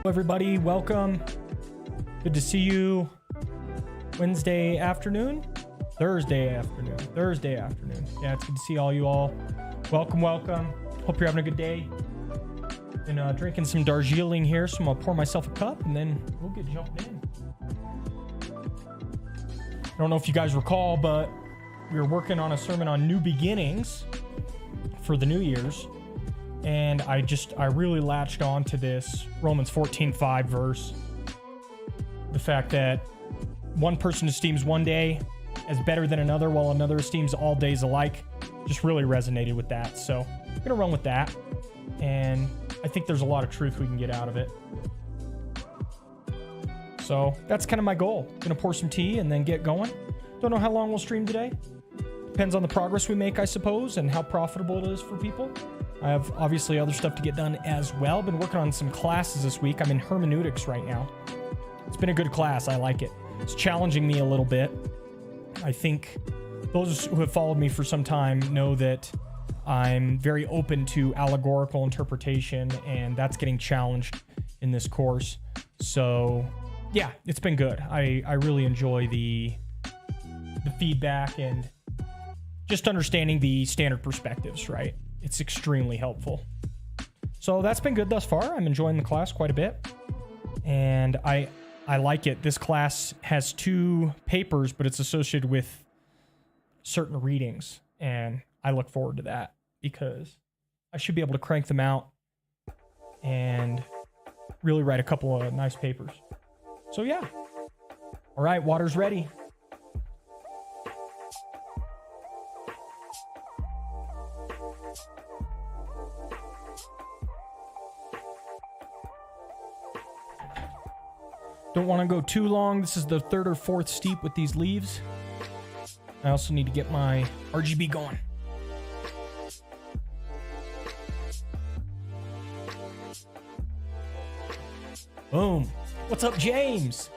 Everybody, welcome. Good to see you. Thursday afternoon. Yeah, it's good to see all you all. Welcome. Hope you're having a good day. Been drinking some Darjeeling here, so I'm gonna pour myself a cup and then we'll get jumping in. I don't know if you guys recall, but we were working on a sermon on new beginnings for the New Year's. And I really latched on to this Romans 14:5 verse. The fact that one person esteems one day as better than another, while another esteems all days alike, just really resonated with that. So I'm going to run with that. And I think there's a lot of truth we can get out of it. So that's kind of my goal. Going to pour some tea and then get going. Don't know how long we'll stream today. Depends on the progress we make, I suppose, and how profitable it is for people. I have obviously other stuff to get done as well. Been working on some classes this week. I'm in hermeneutics right now. It's been a good class. I like it. It's challenging me a little bit. I think those who have followed me for some time know that I'm very open to allegorical interpretation, and that's getting challenged in this course. So yeah, it's been good. I really enjoy the feedback and just understanding the standard perspectives, right? It's extremely helpful. So that's been good thus far. I'm enjoying the class quite a bit. And I like it. This class has 2 papers, but it's associated with certain readings. And I look forward to that because I should be able to crank them out and really write a couple of nice papers. So yeah. All right, water's ready. Don't want to go too long. This is the 3rd or 4th steep with these leaves. I also need to get my RGB going. Boom. What's up, James?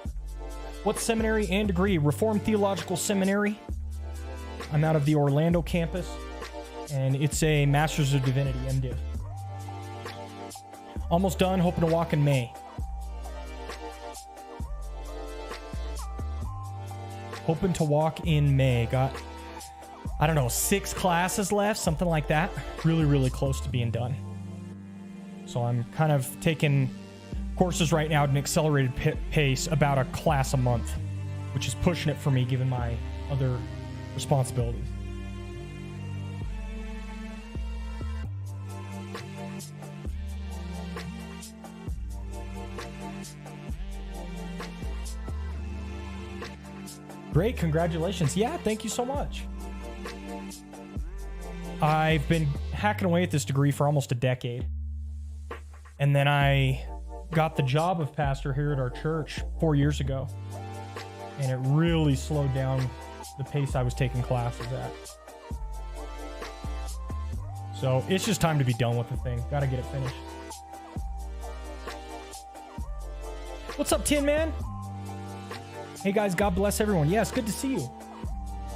What seminary and degree? Reformed Theological Seminary. I'm out of the Orlando campus, and it's a Master's of Divinity, MDiv. Almost done, hoping to walk in May. Hoping to walk in May. Got, I don't know, 6 classes left, something like that. Really, really close to being done. So I'm kind of taking courses right now at an accelerated pace, about a class a month, which is pushing it for me given my other responsibilities. Great, congratulations. Yeah, thank you so much. I've been hacking away at this degree for almost a decade. And then I got the job of pastor here at our church 4 years ago. And it really slowed down the pace I was taking classes at. So it's just time to be done with the thing. Gotta get it finished. What's up, Tin Man? Hey guys, God bless everyone. Yes, good to see you.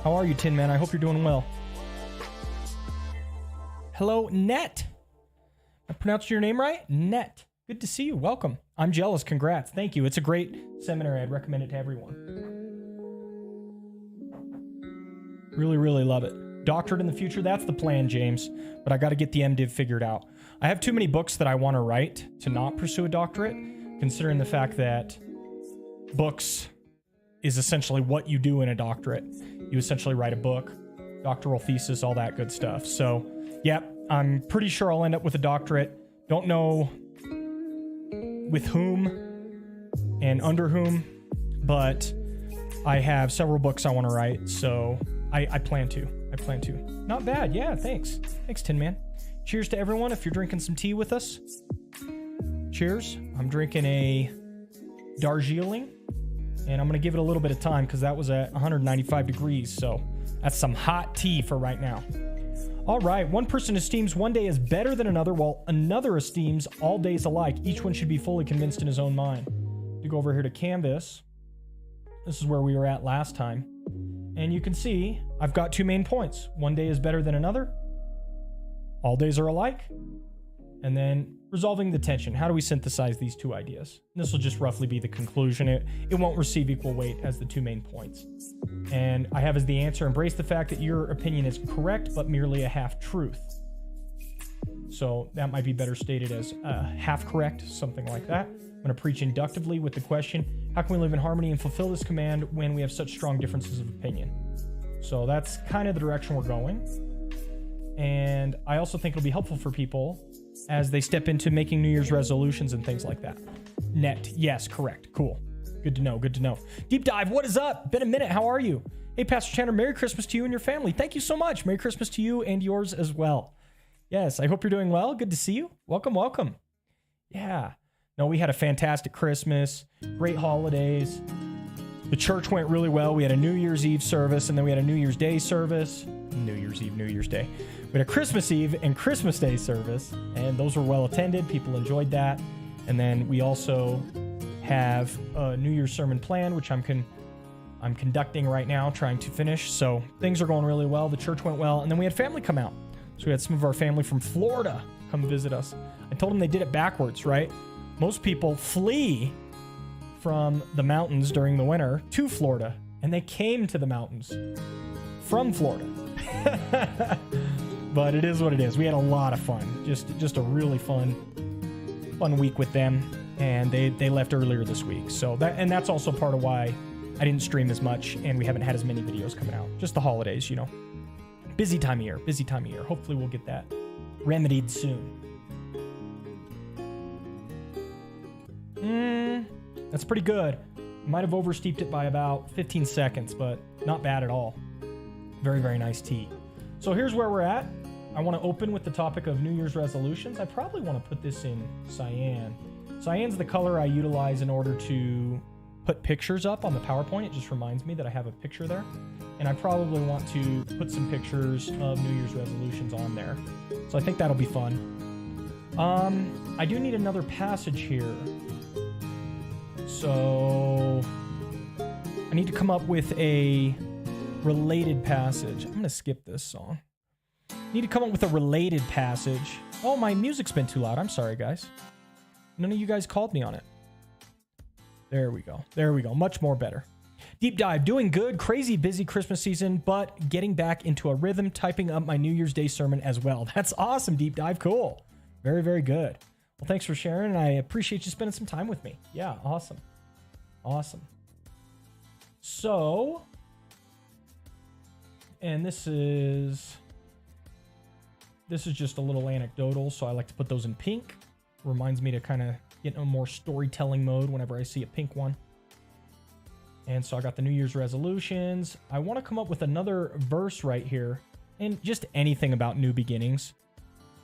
How are you, Tin Man? I hope you're doing well. Hello, Net. I pronounced your name right? Net. Good to see you. Welcome. I'm jealous. Congrats. Thank you. It's a great seminary. I'd recommend it to everyone. Really, really love it. Doctorate in the future. That's the plan, James. But I got to get the MDiv figured out. I have too many books that I want to write to not pursue a doctorate, considering the fact that books is essentially what you do in a doctorate. You essentially write a book, doctoral thesis, all that good stuff. So, yeah, I'm pretty sure I'll end up with a doctorate. Don't know with whom and under whom, but I have several books I want to write, so I plan to. Not bad. Yeah, thanks. Thanks, Tin Man. Cheers to everyone if you're drinking some tea with us. Cheers. I'm drinking a Darjeeling. And I'm going to give it a little bit of time because that was at 195 degrees. So that's some hot tea for right now. All right. One person esteems one day as better than another, while another esteems all days alike. Each one should be fully convinced in his own mind. You go over here to Canvas. This is where we were at last time. And you can see I've got 2 main points. One day is better than another. All days are alike. And then Resolving the tension. How do we synthesize these two ideas? And this will just roughly be the conclusion. It won't receive equal weight as the two main points. And I have as the answer, embrace the fact that your opinion is correct, but merely a half truth. So that might be better stated as half correct, something like that. I'm going to preach inductively with the question, how can we live in harmony and fulfill this command when we have such strong differences of opinion? So that's kind of the direction we're going. And I also think it'll be helpful for people as they step into making New Year's resolutions and things like that. Net. Yes, correct. Cool. Good to know. Good to know. Deep dive. What is up? Been a minute. How are you? Hey, Pastor Chandler, Merry Christmas to you and your family. Thank you so much. Merry Christmas to you and yours as well. Yes, I hope you're doing well. Good to see you. Welcome, welcome. Yeah. No, we had a fantastic Christmas. Great holidays. The church went really well. We had a New Year's Eve service, and then we had a New Year's Day service. New Year's Eve, New Year's Day. We had a Christmas Eve and Christmas Day service, and those were well attended. People enjoyed that. And then we also have a New Year's sermon plan, which I'm conducting right now, trying to finish. So things are going really well. The church went well. And then we had family come out. So we had some of our family from Florida come visit us. I told them they did it backwards, right? Most people flee from the mountains during the winter to Florida, and they came to the mountains from Florida. But it is what it is. We had a lot of fun. Just a really fun week with them, and they left earlier this week. So that's also part of why I didn't stream as much, and we haven't had as many videos coming out. Just the holidays, you know. Busy time of year. Busy time of year. Hopefully we'll get that remedied soon. That's pretty good. Might have oversteeped it by about 15 seconds, but not bad at all. Very, very nice tea. So here's where we're at. I want to open with the topic of New Year's resolutions. I probably want to put this in cyan. Cyan's the color I utilize in order to put pictures up on the PowerPoint. It just reminds me that I have a picture there. And I probably want to put some pictures of New Year's resolutions on there. So I think that'll be fun. I do need another passage here. So I need to come up with a related passage. I'm going to skip this song. Need to come up with a related passage. Oh, my music's been too loud. I'm sorry, guys. None of you guys called me on it. There we go. There we go. Much more better. Deep dive. Doing good. Crazy busy Christmas season, but getting back into a rhythm, typing up my New Year's Day sermon as well. That's awesome, Deep dive. Cool. Very, very good. Well, thanks for sharing, and I appreciate you spending some time with me. Yeah, awesome. Awesome. So, and this is just a little anecdotal, so I like to put those in pink. Reminds me to kind of get in a more storytelling mode whenever I see a pink one. And so I got the New Year's resolutions. I want to come up with another verse right here, and just anything about new beginnings.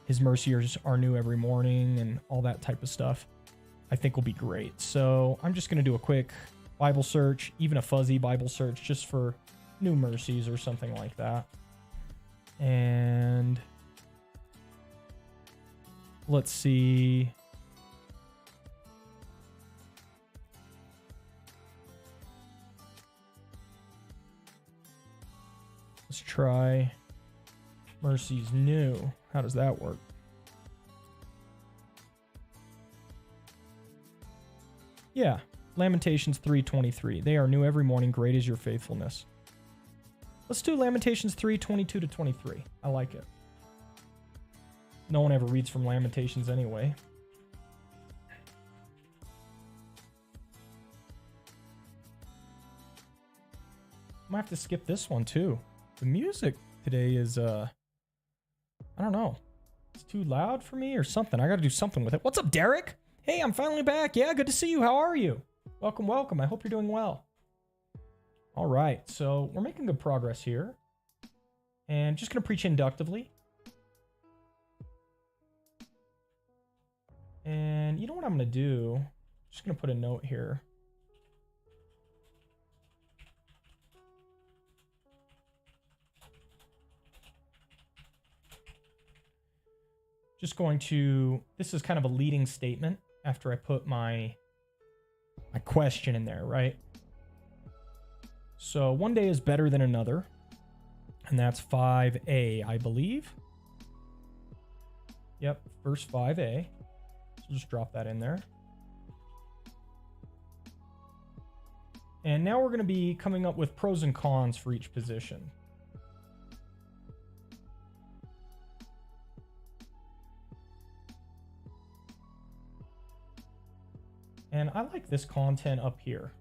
His mercies are new every morning and all that type of stuff, I think will be great. So I'm just going to do a quick Bible search, even a fuzzy Bible search, just for new mercies or something like that. And let's see. Let's try mercies new. How does that work? Yeah, Lamentations 3:23. They are new every morning. Great is your faithfulness. Let's do Lamentations 3:22 to 23. I like it. No one ever reads from Lamentations anyway. I might have to skip this one too. The music today is, I don't know. It's too loud for me or something. I got to do something with it. What's up, Derek? Hey, I'm finally back. Yeah, good to see you. How are you? Welcome, welcome. I hope you're doing well. All right, so we're making good progress here. And just going to preach inductively. And you know what I'm going to do? Just going to put a note here. Just going to, this is kind of a leading statement after I put my question in there, right? So one day is better than another, and that's 5a, I believe. Yep, verse 5a. So just drop that in there. And now we're going to be coming up with pros and cons for each position. And I like this content up here.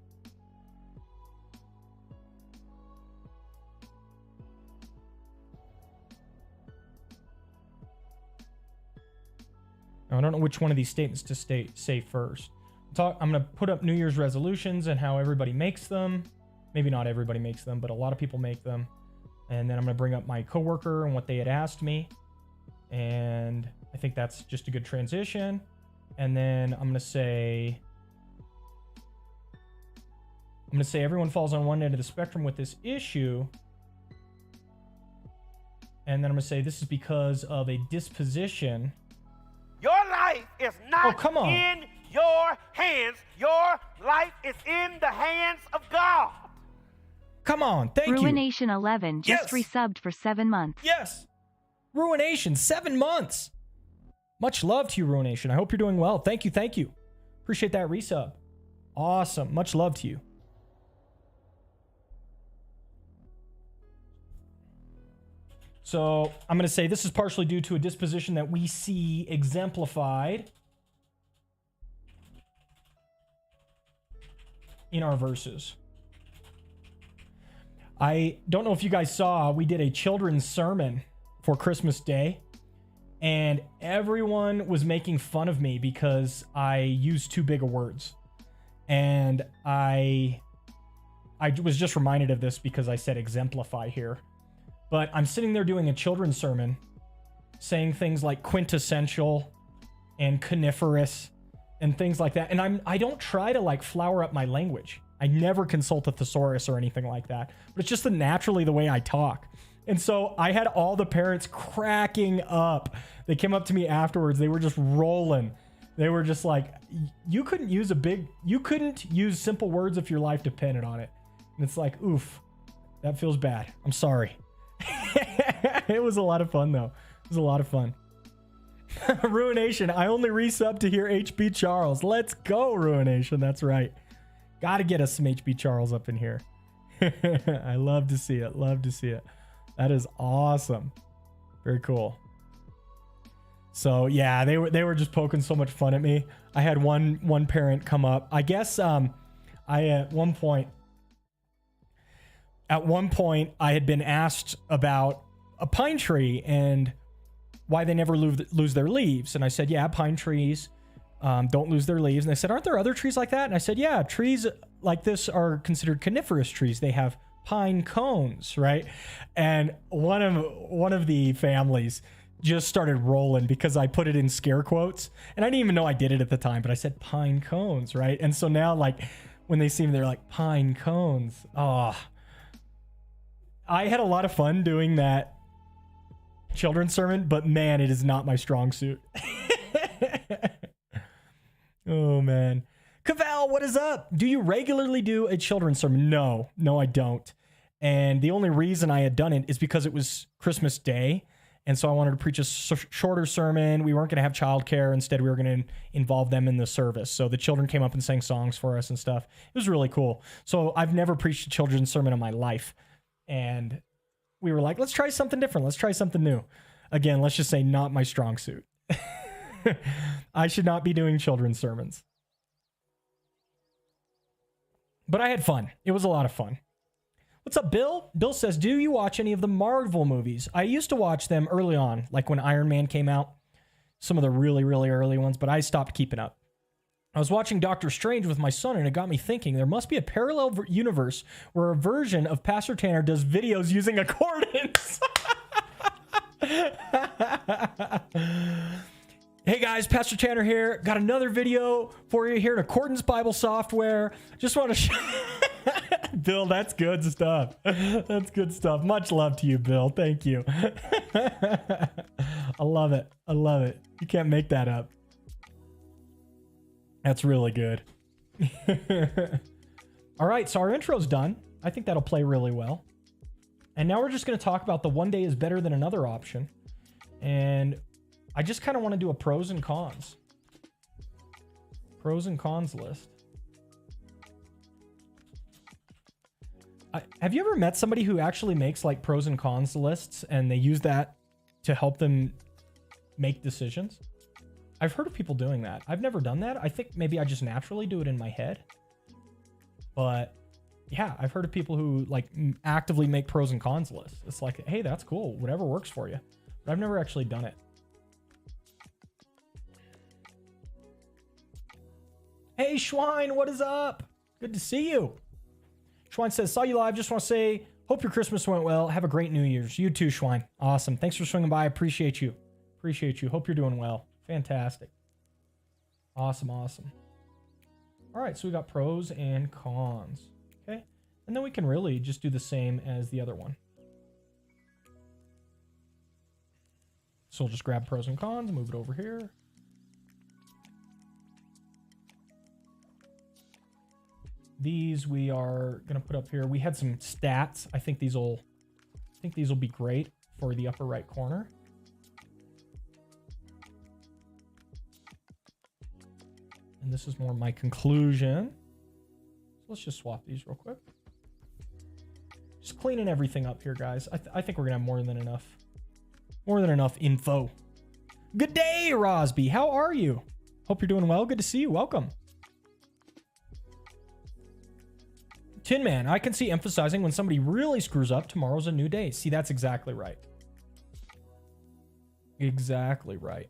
Now, I don't know which one of these statements to say first. I'm going to put up New Year's resolutions and how everybody makes them. Maybe not everybody makes them, but a lot of people make them. And then I'm going to bring up my coworker and what they had asked me. And I think that's just a good transition. And then I'm going to say everyone falls on one end of the spectrum with this issue. And then I'm going to say this is because of a disposition. Your life is not in your hands. Your life is in the hands of God. Come on. Thank you. Ruination 11 just resubbed for 7 months. Yes. Ruination, 7 months. Much love to you, Ruination. I hope you're doing well. Thank you. Thank you. Appreciate that resub. Awesome. Much love to you. So I'm going to say this is partially due to a disposition that we see exemplified in our verses. I don't know if you guys saw, we did a children's sermon for Christmas Day, and everyone was making fun of me because I used too big of words. And I was just reminded of this because I said exemplify here. But I'm sitting there doing a children's sermon, saying things like quintessential and coniferous and things like that. And I don't try to like flower up my language. I never consult a thesaurus or anything like that. But it's just naturally the way I talk. And so I had all the parents cracking up. They came up to me afterwards. They were just rolling. They were just like, you couldn't use simple words if your life depended on it. And it's like, oof, that feels bad. I'm sorry. It was a lot of fun though. It was a lot of fun. Ruination. I only resub to hear HB Charles. Let's go, Ruination. That's right. Gotta get us some HB Charles up in here. I love to see it. Love to see it. That is awesome. Very cool. So yeah, they were just poking so much fun at me. I had one parent come up. I guess I at one point I had been asked about a pine tree and why they never lose their leaves. And I said, yeah, pine trees don't lose their leaves. And they said, aren't there other trees like that? And I said, yeah, trees like this are considered coniferous trees. They have pine cones, right? And one of the families just started rolling because I put it in scare quotes. And I didn't even know I did it at the time, but I said pine cones, right? And so now, like, when they see me, they're like, pine cones. Oh, I had a lot of fun doing that children's sermon, but man, it is not my strong suit. Oh man. Cavell, what is up? Do you regularly do a children's sermon? No, I don't. And the only reason I had done it is because it was Christmas Day. And so I wanted to preach a shorter sermon. We weren't going to have childcare. Instead, we were going to involve them in the service. So the children came up and sang songs for us and stuff. It was really cool. So I've never preached a children's sermon in my life. And we were like, let's try something different. Let's try something new. Again, let's just say not my strong suit. I should not be doing children's sermons. But I had fun. It was a lot of fun. What's up, Bill? Bill says, do you watch any of the Marvel movies? I used to watch them early on, like when Iron Man came out. Some of the really, really early ones, but I stopped keeping up. I was watching Doctor Strange with my son, and it got me thinking there must be a parallel universe where a version of Pastor Tanner does videos using accordance. Hey guys, Pastor Tanner here. Got another video for you here in Accordance Bible Software. Just want to Bill, that's good stuff. That's good stuff. Much love to you, Bill. Thank you. I love it. I love it. You can't make that up. That's really good. All right, so our intro's done. I think that'll play really well. And now we're just going to talk about the one day is better than another option. And I just kind of want to do a pros and cons. Pros and cons list. Have you ever met somebody who actually makes like pros and cons lists and they use that to help them make decisions? I've heard of people doing that. I've never done that. I think maybe I just naturally do it in my head. But yeah, I've heard of people who like actively make pros and cons lists. It's like, hey, that's cool. Whatever works for you. But I've never actually done it. Hey, Schwein, what is up? Good to see you. Schwein says, saw you live. Just want to say, hope your Christmas went well. Have a great New Year's. You too, Schwein. Awesome. Thanks for swinging by. Appreciate you. Appreciate you. Hope you're doing well. Fantastic. Awesome, awesome. All right, so we got pros and cons. Okay, and then we can really just do the same as the other one. So we'll just grab pros and cons, move it over here. These we are gonna put up here. We had some stats. I think these will be great for the upper right corner. And this is more my conclusion. So let's just swap these real quick. Just cleaning everything up here, guys. I think we're gonna have more than enough info. Good day, Rosby. How are you? Hope you're doing well. Good to see you. Welcome. Tin Man, I can see emphasizing when somebody really screws up, tomorrow's a new day. See, that's exactly right. Exactly right.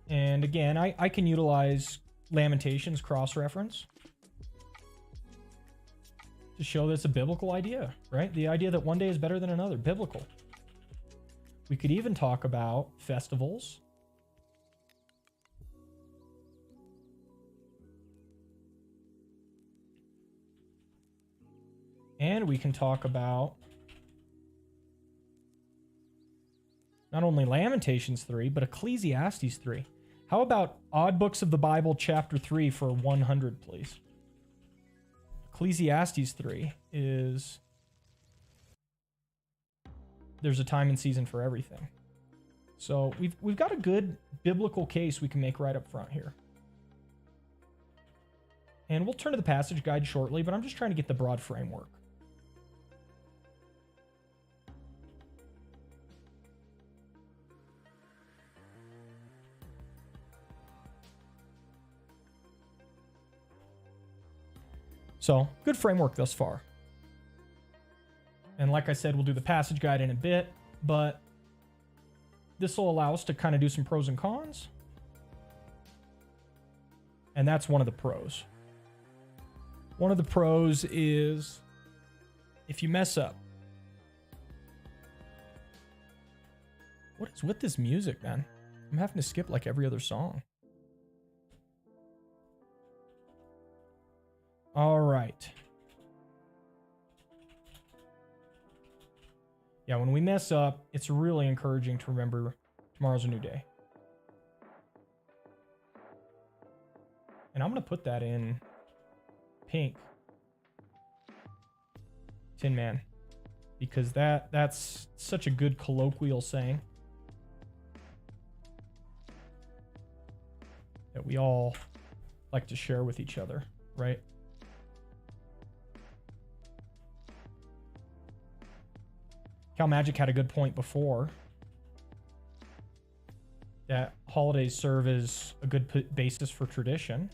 And again, I can utilize Lamentations cross-reference to show that it's a biblical idea, right? The idea that one day is better than another, biblical. We could even talk about festivals. And we can talk about not only Lamentations 3, but Ecclesiastes 3. How about Odd Books of the Bible, chapter 3 for 100, please? Ecclesiastes 3 is... There's a time and season for everything. So we've got a good biblical case we can make right up front here. And we'll turn to the passage guide shortly, but I'm just trying to get the broad framework. So, good framework thus far. And like I said, we'll do the passage guide in a bit, but this will allow us to kind of do some pros and cons. And that's one of the pros. One of the pros is if you mess up. What is with this music, man? I'm having to skip like every other song. All right. Yeah, when we mess up, it's really encouraging to remember tomorrow's a new day. And I'm going to put that in pink. Tin Man. Because that's such a good colloquial saying that we all like to share with each other, right? Cal Magic had a good point before that holidays serve as a good basis for tradition.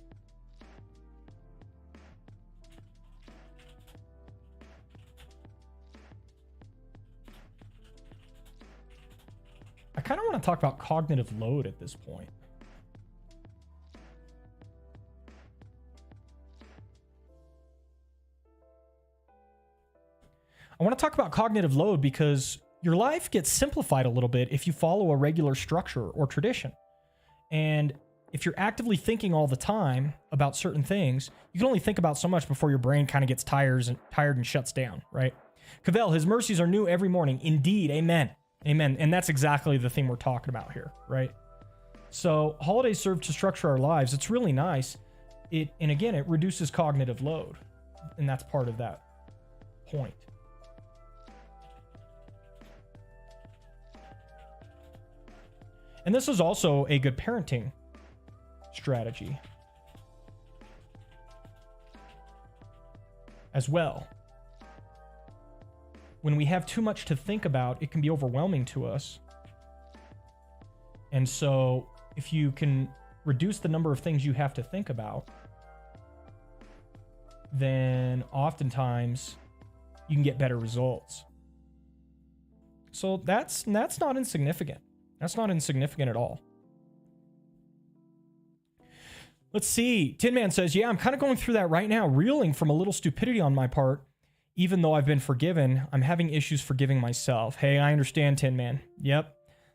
I kind of want to talk about cognitive load at this point. I want to talk about cognitive load because your life gets simplified a little bit if you follow a regular structure or tradition. And if you're actively thinking all the time about certain things, you can only think about so much before your brain kind of gets tired and shuts down, right? Cavell, his mercies are new every morning. Indeed, amen. Amen. And that's exactly the thing we're talking about here, right? So holidays serve to structure our lives. It's really nice. And again, it reduces cognitive load. And that's part of that point. And this is also a good parenting strategy as well. When we have too much to think about, it can be overwhelming to us. And so if you can reduce the number of things you have to think about, then oftentimes you can get better results. So that's not insignificant. That's not insignificant at all. Let's see. Tin Man says, yeah, I'm kind of going through that right now, reeling from a little stupidity on my part. Even though I've been forgiven, I'm having issues forgiving myself. Hey, I understand, Tin Man. Yep.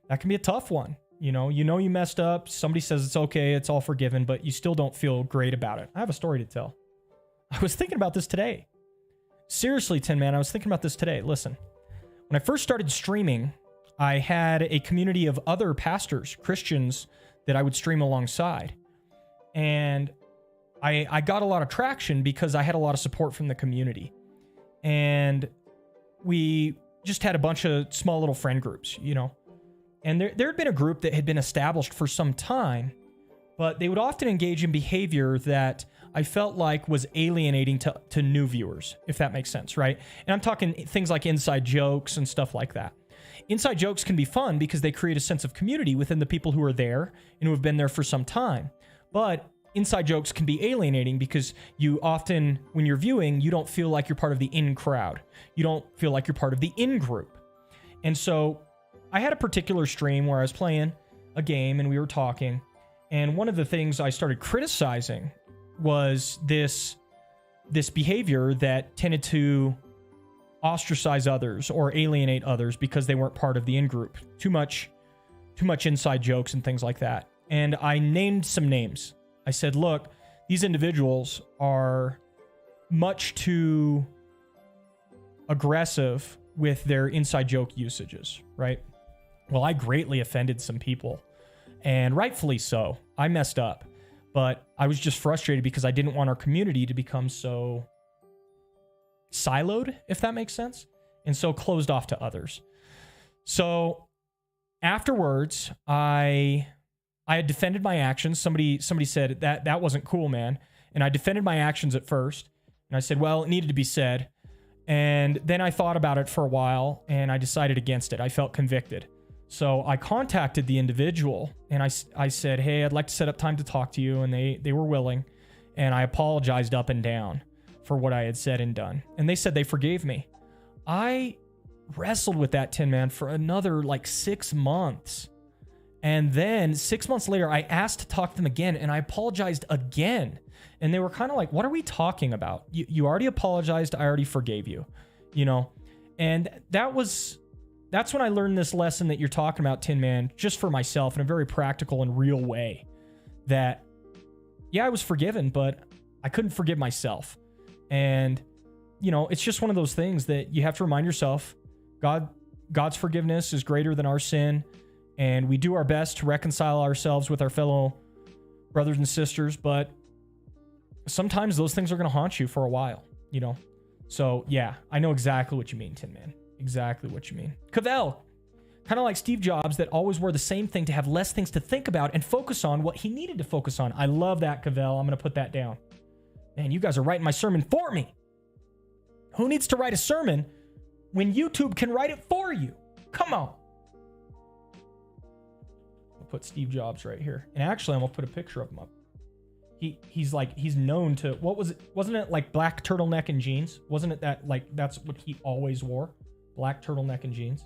That can be a tough one. You know you messed up. Somebody says it's okay, it's all forgiven, but you still don't feel great about it. I have a story to tell. I was thinking about this today. Seriously, Tin Man, I was thinking about this today. Listen, when I first started streaming, I had a community of other pastors, Christians, that I would stream alongside. And I got a lot of traction because I had a lot of support from the community. And we just had a bunch of small little friend groups, you know. And there had been a group that had been established for some time, but they would often engage in behavior that I felt like was alienating to new viewers, if that makes sense, right? And I'm talking things like inside jokes and stuff like that. Inside jokes can be fun because they create a sense of community within the people who are there and who have been there for some time. But inside jokes can be alienating because you often, when you're viewing, you don't feel like you're part of the in crowd. You don't feel like you're part of the in group. And so I had a particular stream where I was playing a game and we were talking. And one of the things I started criticizing was this behavior that tended to ostracize others or alienate others because they weren't part of the in group. Too much inside jokes and things like that. And I named some names. I said, look, these individuals are much too aggressive with their inside joke usages, right? Well, I greatly offended some people, and rightfully so. I messed up, but I was just frustrated because I didn't want our community to become so siloed, if that makes sense, and so closed off to others. So afterwards, I had defended my actions. Somebody said that wasn't cool, man. And I defended my actions at first. And I said, well, it needed to be said. And then I thought about it for a while and I decided against it. I felt convicted. So I contacted the individual and I said, hey, I'd like to set up time to talk to you. And they were willing. And I apologized up and down for what I had said and done. And they said they forgave me. I wrestled with that, Tin Man, for another like 6 months. And then 6 months later, I asked to talk to them again, and I apologized again. And they were kind of like, what are we talking about? You already apologized. I already forgave you, you know? And that's when I learned this lesson that you're talking about, Tin Man, just for myself in a very practical and real way. That, yeah, I was forgiven, but I couldn't forgive myself. And, you know, it's just one of those things that you have to remind yourself, God's forgiveness is greater than our sin. And we do our best to reconcile ourselves with our fellow brothers and sisters, but sometimes those things are going to haunt you for a while, you know? So, yeah, I know exactly what you mean, Tin Man. Exactly what you mean. Cavell, kind of like Steve Jobs, that always wore the same thing to have less things to think about and focus on what he needed to focus on. I love that, Cavell. I'm going to put that down. Man, you guys are writing my sermon for me. Who needs to write a sermon when YouTube can write it for you? Come on. Put Steve Jobs right here. And actually, I'm gonna put a picture of him up. He's known to, what was it? Wasn't it like black turtleneck and jeans? Wasn't it that like that's what he always wore? Black turtleneck and jeans.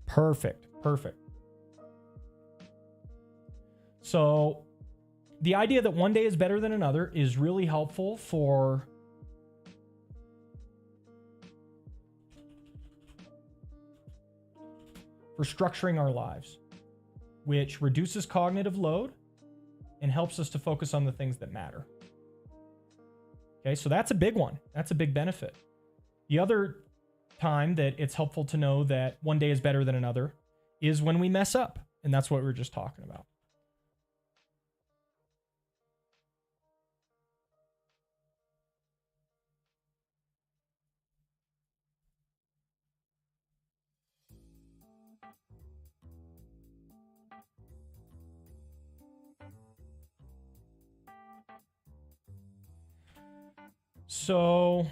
Perfect. So the idea that one day is better than another is really helpful for structuring our lives, which reduces cognitive load and helps us to focus on the things that matter. Okay, so that's a big one. That's a big benefit. The other time that it's helpful to know that one day is better than another is when we mess up. And that's what we were just talking about. So,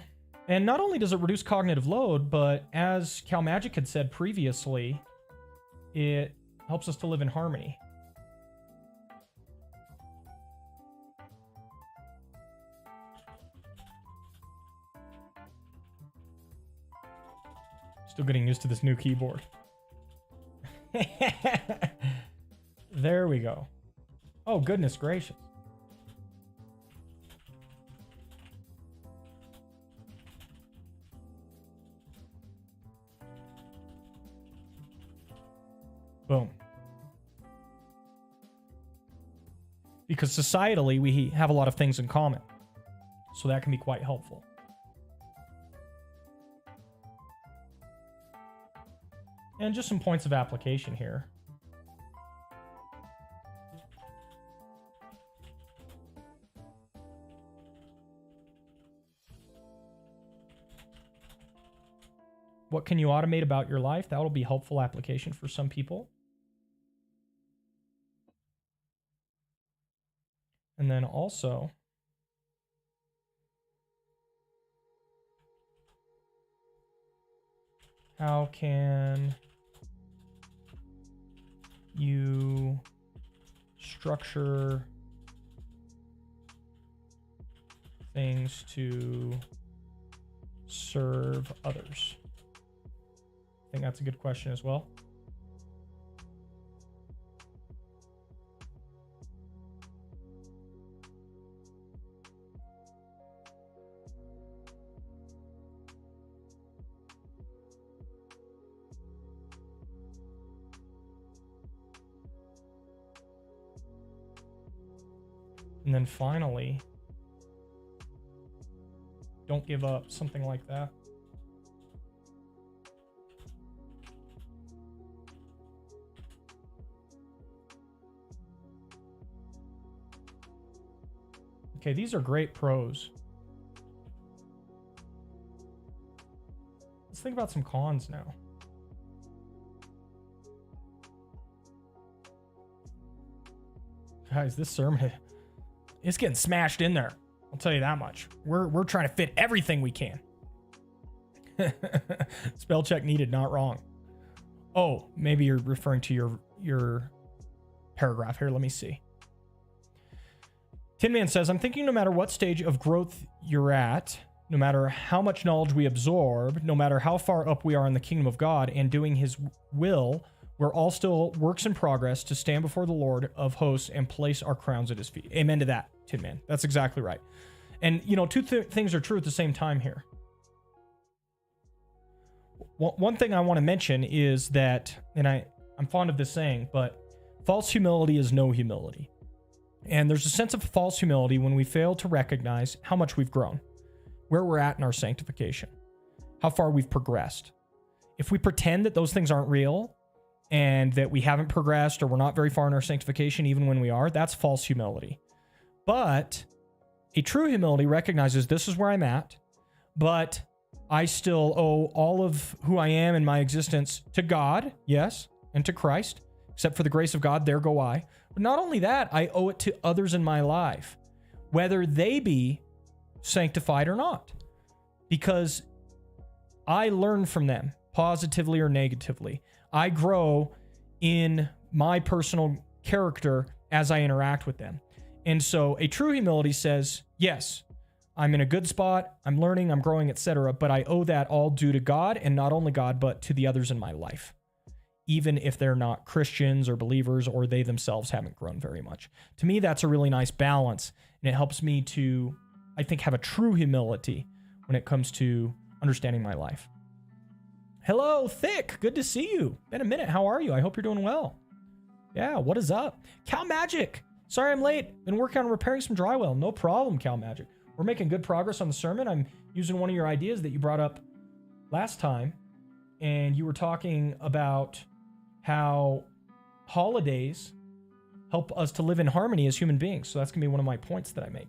and not only does it reduce cognitive load, but as Cal Magic had said previously, it helps us to live in harmony. Still getting used to this new keyboard. There we go. Oh, goodness gracious. Boom. Because societally, we have a lot of things in common. So that can be quite helpful. And just some points of application here. What can you automate about your life? That will be helpful application for some people. And then also, how can you structure things to serve others? I think that's a good question as well. And then finally, don't give up, something like that. Okay, these are great pros. Let's think about some cons now. Guys, this sermon, it's getting smashed in there. I'll tell you that much. We're trying to fit everything we can. Spell check needed, not wrong. Oh, maybe you're referring to your paragraph here. Let me see. Tin Man says, I'm thinking no matter what stage of growth you're at, no matter how much knowledge we absorb, no matter how far up we are in the kingdom of God and doing his will, we're all still works in progress to stand before the Lord of hosts and place our crowns at his feet. Amen to that, Tin Man. That's exactly right. And, you know, two things are true at the same time here. One thing I want to mention is that, and I'm fond of this saying, but false humility is no humility. And there's a sense of false humility when we fail to recognize how much we've grown, where we're at in our sanctification, how far we've progressed. If we pretend that those things aren't real and that we haven't progressed or we're not very far in our sanctification, even when we are, that's false humility. But a true humility recognizes this is where I'm at, but I still owe all of who I am in my existence to God, yes, and to Christ. Except for the grace of God, there go I. But not only that, I owe it to others in my life, whether they be sanctified or not, because I learn from them, positively or negatively. I grow in my personal character as I interact with them. And so a true humility says, yes, I'm in a good spot, I'm learning, I'm growing, etc., but I owe that all due to God, and not only God, but to the others in my life, even if they're not Christians or believers or they themselves haven't grown very much. To me, that's a really nice balance, and it helps me to, I think, have a true humility when it comes to understanding my life. Hello, Thick. Good to see you. Been a minute. How are you? I hope you're doing well. Yeah, what is up? Cal Magic. Sorry I'm late. Been working on repairing some drywall. No problem, Cal Magic. We're making good progress on the sermon. I'm using one of your ideas that you brought up last time, and you were talking about how holidays help us to live in harmony as human beings. So that's going to be one of my points that I make.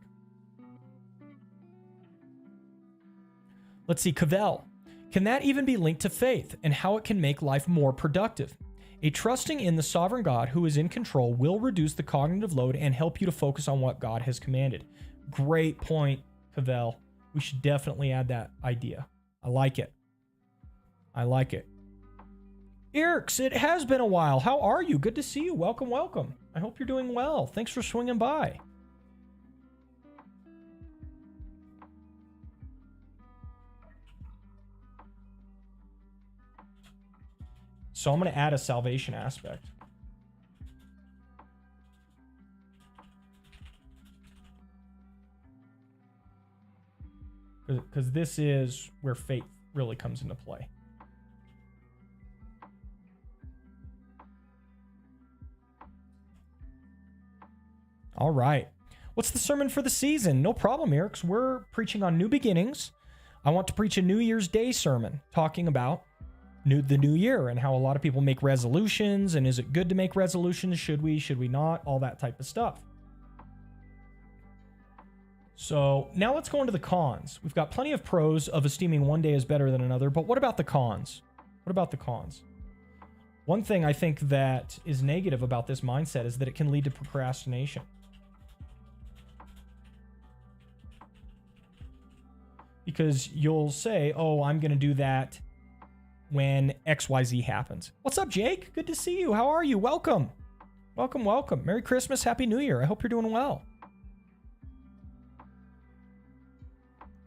Let's see, Cavell. Can that even be linked to faith and how it can make life more productive? A trusting in the sovereign God who is in control will reduce the cognitive load and help you to focus on what God has commanded. Great point, Cavell. We should definitely add that idea. I like it. I like it. Irks, it has been a while. How are you? Good to see you. Welcome, welcome. I hope you're doing well. Thanks for swinging by. So I'm going to add a salvation aspect. Because this is where faith really comes into play. All right. What's the sermon for the season? No problem, Eric. We're preaching on new beginnings. I want to preach a New Year's Day sermon talking about the new year and how a lot of people make resolutions, and is it good to make resolutions? Should we not? All that type of stuff. So now let's go into the cons. We've got plenty of pros of esteeming one day as better than another, but what about the cons? What about the cons? One thing I think that is negative about this mindset is that it can lead to procrastination. Because you'll say, oh, I'm going to do that when XYZ happens. What's up, Jake? Good to see you. How are you? Welcome. Welcome, welcome. Merry Christmas. Happy New Year. I hope you're doing well.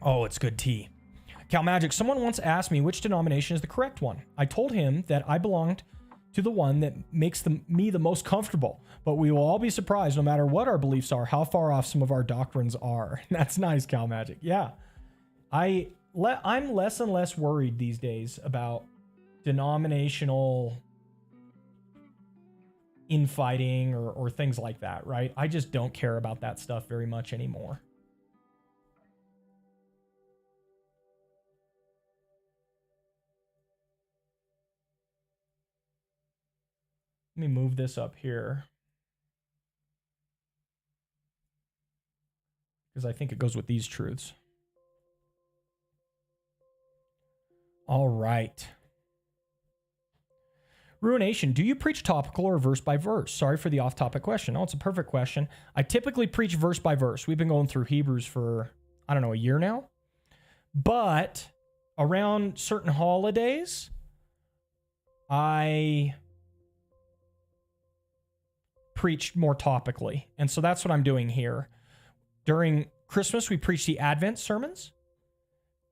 Oh, it's good tea. Cal Magic, someone once asked me which denomination is the correct one. I told him that I belonged to the one that makes me the most comfortable, but we will all be surprised no matter what our beliefs are, how far off some of our doctrines are. That's nice, Cal Magic. Yeah. I'm less and less worried these days about denominational infighting or things like that, right? I just don't care about that stuff very much anymore. Let me move this up here, because I think it goes with these truths. All right. Ruination, do you preach topical or verse by verse? Sorry for the off-topic question. Oh, it's a perfect question. I typically preach verse by verse. We've been going through Hebrews for, I don't know, a year now. But around certain holidays, I preached more topically. And so that's what I'm doing here. During Christmas, we preach the Advent sermons.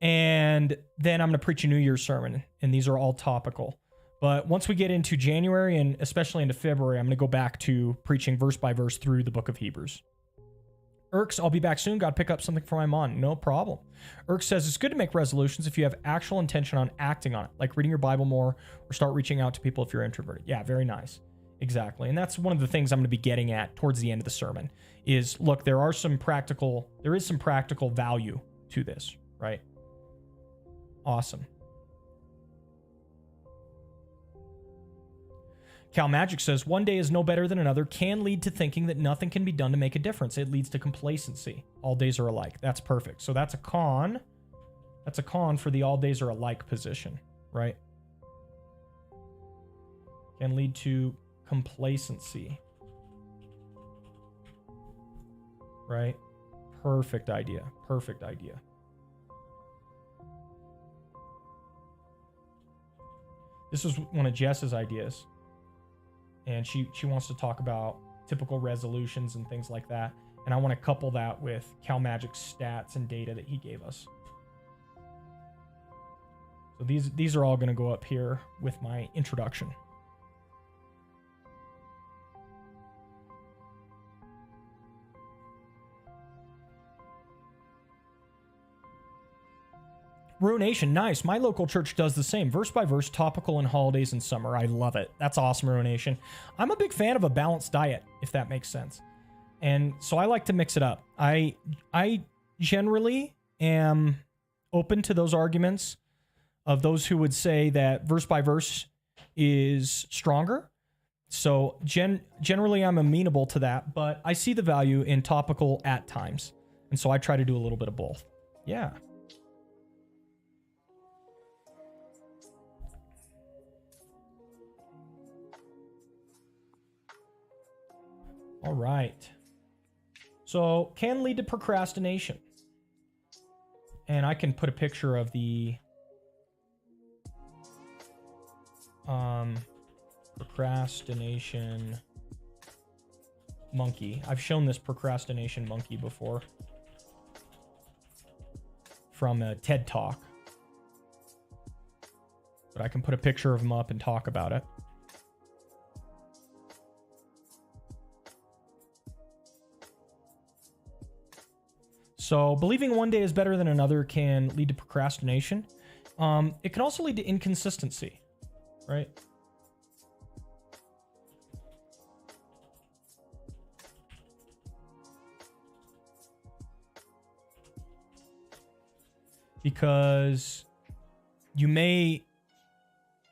And then I'm going to preach a New Year's sermon. And these are all topical. But once we get into January and especially into February, I'm going to go back to preaching verse by verse through the book of Hebrews. Irks, I'll be back soon. Got to pick up something for my mom. No problem. Irks says it's good to make resolutions if you have actual intention on acting on it, like reading your Bible more or start reaching out to people if you're introverted. Yeah, very nice. Exactly. And that's one of the things I'm going to be getting at towards the end of the sermon is, look, there is some practical value to this, right? Awesome. Cal Magic says, one day is no better than another can lead to thinking that nothing can be done to make a difference. It leads to complacency. All days are alike. That's perfect. So that's a con. That's a con for the all days are alike position, right? Can lead to complacency. Right? Perfect idea. Perfect idea. This was one of Jess's ideas. And she wants to talk about typical resolutions and things like that. And I want to couple that with Cal Magic's stats and data that he gave us. So these are all going to go up here with my introduction. Ruination, nice. My local church does the same. Verse by verse, topical in holidays and summer. I love it. That's awesome, Ruination. I'm a big fan of a balanced diet, if that makes sense. And so I like to mix it up. I generally am open to those arguments of those who would say that verse by verse is stronger. So generally I'm amenable to that, but I see the value in topical at times. And so I try to do a little bit of both. Yeah. All right. So can lead to procrastination. And I can put a picture of the procrastination monkey. I've shown this procrastination monkey before from a TED Talk. But I can put a picture of him up and talk about it. So believing one day is better than another can lead to procrastination. It can also lead to inconsistency, right? Because you may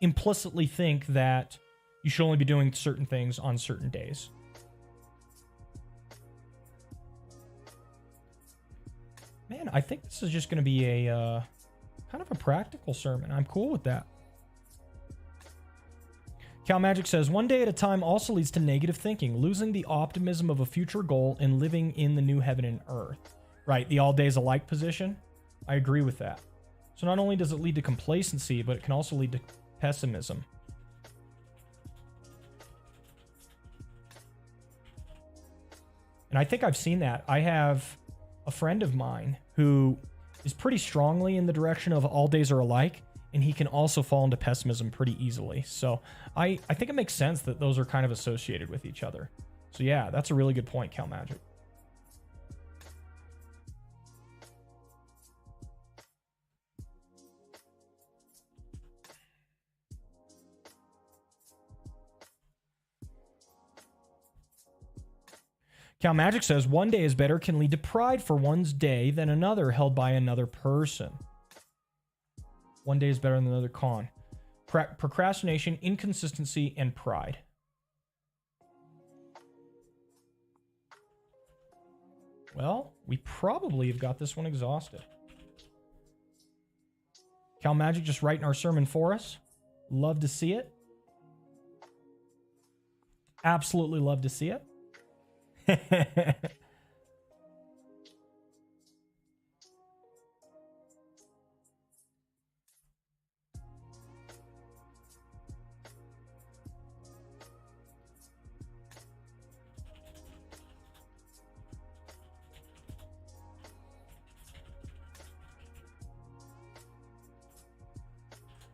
implicitly think that you should only be doing certain things on certain days. Man, I think this is just going to be a kind of a practical sermon. I'm cool with that. Cal Magic says, one day at a time also leads to negative thinking, losing the optimism of a future goal and living in the new heaven and earth. Right, the all days alike position. I agree with that. So not only does it lead to complacency, but it can also lead to pessimism. And I think I've seen that. I have a friend of mine who is pretty strongly in the direction of all days are alike, and he can also fall into pessimism pretty easily. So I think it makes sense that those are kind of associated with each other. So yeah, that's a really good point, Cal Magic. Cal Magic says, one day is better can lead to pride for one's day than another held by another person. One day is better than another con. Procrastination, inconsistency, and pride. Well, we probably have got this one exhausted. Cal Magic just writing our sermon for us. Love to see it. Absolutely love to see it. I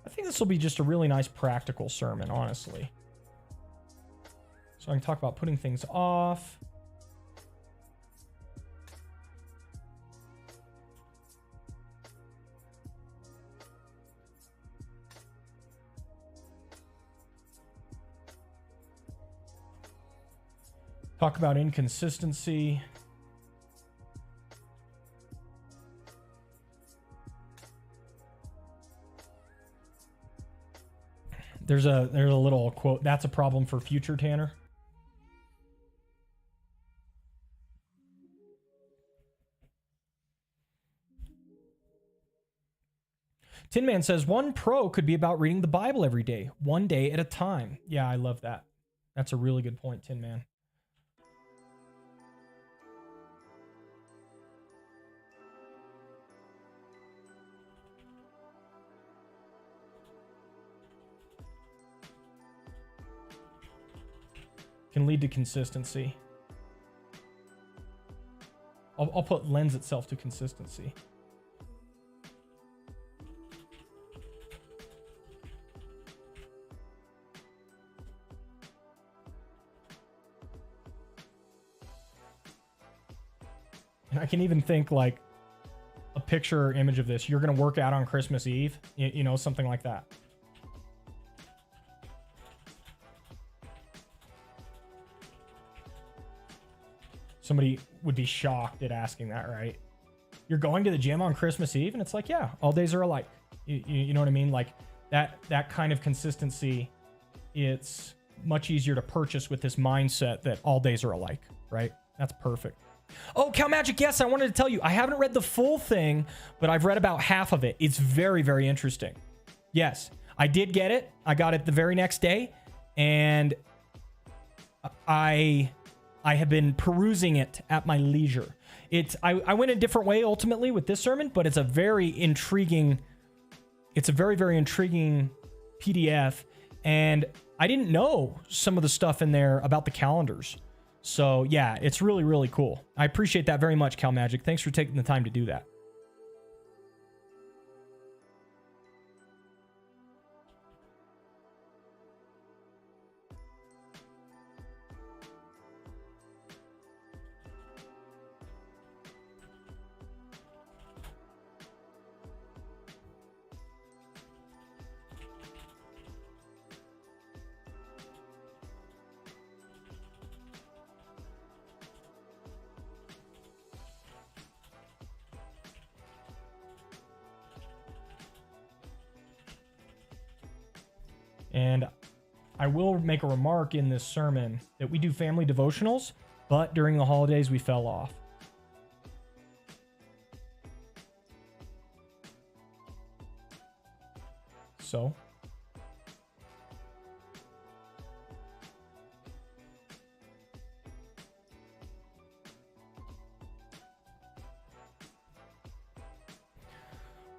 think this will be just a really nice practical sermon, honestly. So I can talk about putting things off. Talk about inconsistency. There's a little quote. That's a problem for future Tanner. Tin Man says, one pro could be about reading the Bible every day, one day at a time. Yeah, I love that. That's a really good point, Tin Man. Can lead to consistency. I'll put lends itself to consistency. And I can even think like a picture or image of this. You're going to work out on Christmas Eve, you know, something like that. Somebody would be shocked at asking that, right? You're going to the gym on Christmas Eve? And it's like, yeah, all days are alike. You know what I mean? Like that kind of consistency, it's much easier to purchase with this mindset that all days are alike, right? That's perfect. Oh, Cal Magic, yes, I wanted to tell you, I haven't read the full thing, but I've read about half of it. It's very, very interesting. Yes, I did get it. I got it the very next day, and I have been perusing it at my leisure. I went a different way ultimately with this sermon, but it's a very intriguing, very intriguing PDF, and I didn't know some of the stuff in there about the calendars. So yeah, it's really, really cool. I appreciate that very much, Cal Magic. Thanks for taking the time to do that. And I will make a remark in this sermon that we do family devotionals, but during the holidays we fell off. So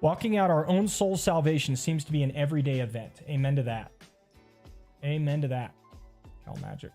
walking out our own soul salvation seems to be an everyday event. Amen to that. Amen to that. Cal Magic.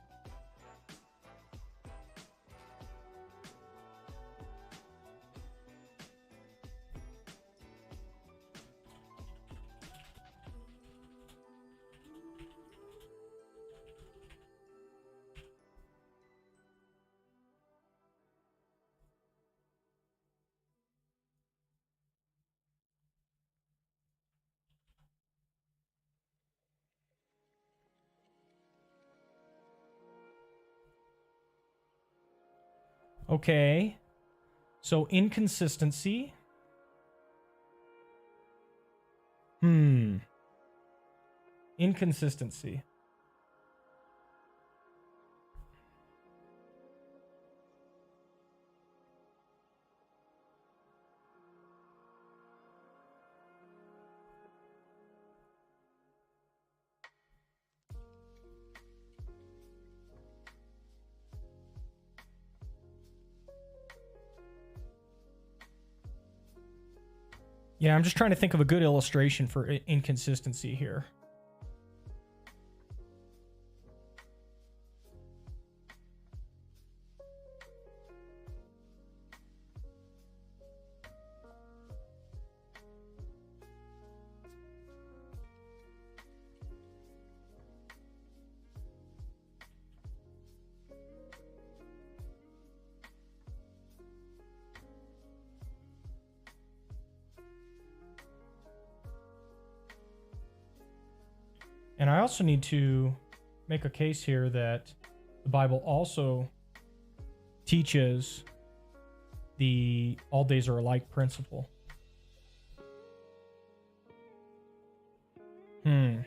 Okay. So inconsistency. Inconsistency. Yeah, I'm just trying to think of a good illustration for inconsistency here. And I also need to make a case here that the Bible also teaches the all days are alike principle. We're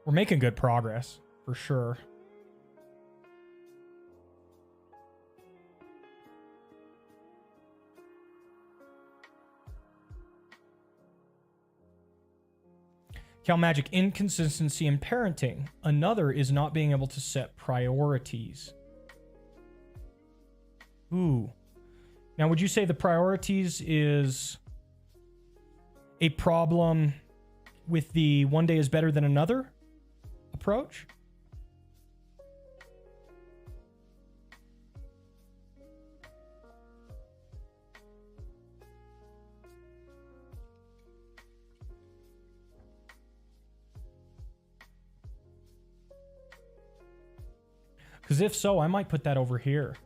making good progress, for sure. Cal Magic, inconsistency in parenting. Another is not being able to set priorities. Ooh. Now, would you say the priorities is a problem with the one day is better than another approach? Because if so, I might put that over here.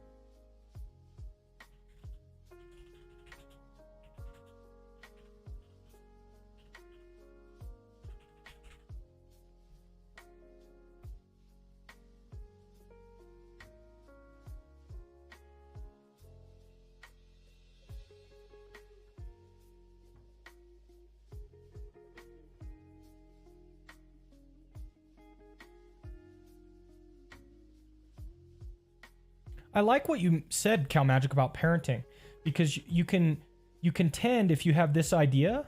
I like what you said, Cal Magic, about parenting, because you can tend, if you have this idea,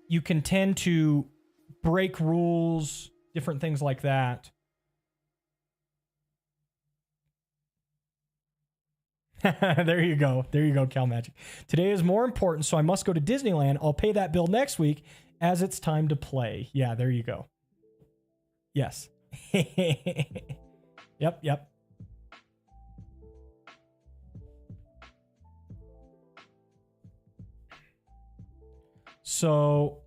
you can tend to break rules, different things like that. There you go. There you go, Cal Magic. Today is more important, so I must go to Disneyland. I'll pay that bill next week as it's time to play. Yeah, there you go. Yes. Yep. So